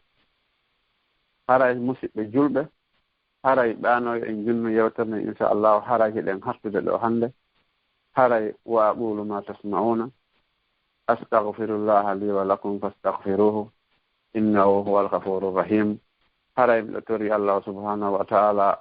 haray musidɓe julɓe haray ɓaanoyo en junno yewtere inchallahu haray hiɗen hattude ɗo hannde haray wa qulu ma tasma'una astaghfirullah li wa lakum fastaghfiruhu innahu huwal ghafurur rahim haray miɗo tori Allah subhanahu wa ta'ala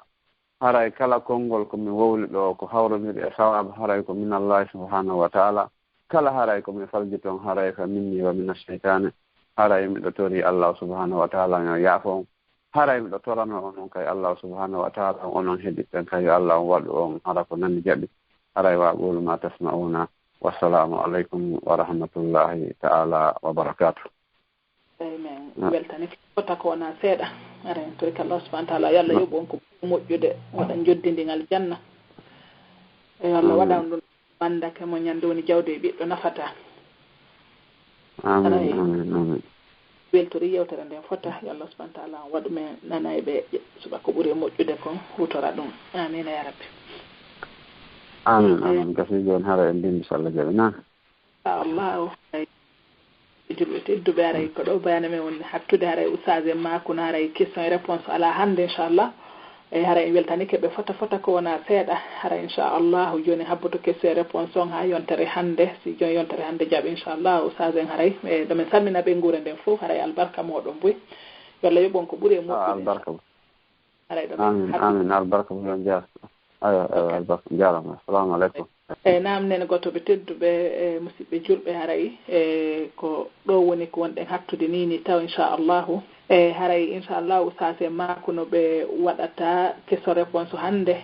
haray kala konngol komi wowli ɗo ko hawroniri e sawab haray ko min Allah subhanahu wa ta'ala kala haray komi falji toon haray fa minni wa min ash-shaytani haray miɗo tori Allah subhanahu wa ta'ala yo yaafon haray miɗo torano onon kay Allah subhanahu wa ta'ala onon heɗiɓɓen kay Allah on waɗu on hara ko nandi jaɓi haray wa qulu ma tasma'una wassalamu aleykum wa rahmatullahi ta'ala wa barakatuh eyi min weltani fota ko wona seeɗa aren tori ko Allah subhanahu wa ta'ala yalla yoɓu on ko moƴƴude waɗan joddindingal janna e Allah waɗan ɗum bandake mo ñande woni jawde e ɓiɗɗo nafata amin weltori yewtere nden fota yo Allah subhanahu wa ta'ala waɗu men nana e ɓe suba ko ɓuuri moƴƴude kon hutora ɗum amina ya rabbi amin gasi joni hara en ndindi so Allah jaɓi nan Allah julɓe tedduɓe aray ko ɗo bayana men woni hattude haray oustage en makko no haray question et réponse ala hannde inchallah eyi haray en weltanike ɓe fota ko wona seeɗa hara inchallah joni habboto question et réponse on ha yontere hannde si joni yontere hannde jaaɓi inchallah oustage en haray e ɗomin salmina ɓe guure nden fof haray albarka moɗon boy yo Allah yoɓon ko ɓuuri e moƴƴude albarka haray ɗo amin albarka moɗon jeeya ayo jarama assalamu aleykum namnene gotoɓe tedduɓe musidɓe julɓe haray ko ɗo woni ko wonɗen hattude ni taw inchallahu haray inchallahu sase makko no ɓe waɗata question réponse hannde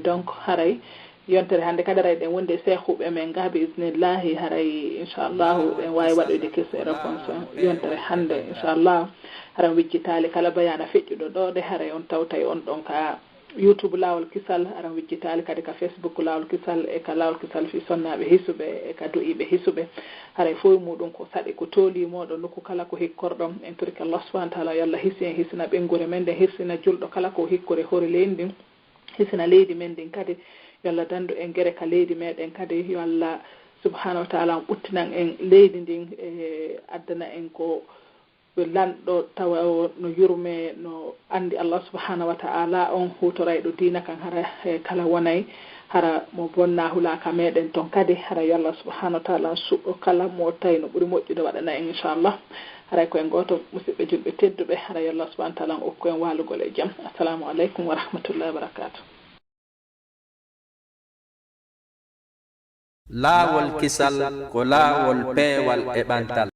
donc haray yontere hannde kadi aray ɗen wonde sehuɓe men ga bi isnillahi haray inchallahu ɗen wawi waɗoyde question et réponse yontere hannde inchallahu haray wijjitali kala bayana feƴƴuɗo ɗo de haray on tawtay on ɗon ka YouTube lawol kisal aran wijjitali kadi ka Facebook lawol kisal e ka lawol kisal fi sonnaɓe hisuɓe e ka du'iɓe hisuɓe haray fof muɗum ko saɗi ko toolimoɗo nokku kala ko hikkorɗon en turki Allah subhanahu wa ta'ala yo Allah hisi en hisina ɓengure men nden hirsina julɗo kala ko hikkore hoore leydi ndin hisina leydi men ndin kadi yo Allah dandu en guere ka leydi meɗen kadi yo Allah subhanahu wa ta'ala on ɓuttinan en leydi ndin e addana en ko lanɗo tawa no yurme no andi Allah subhanahu wa ta'ala on hutorayɗo dina kan hara kala wonay hara mo bonna hulaka meɗen ton kadi hara yo Allah subhanahu wa ta'ala suɗɗo kala mo tawi no ɓuuri moƴƴude waɗana en inchallah haray koyen goto musidɓe julɓe tedduɓe hara yo Allah subhanahu wa ta'ala on okku en walugol e jaam assalamu aleykum wa rahmatullahi wa barakatuh. laawol kisal ko laawol peewal e ɓantal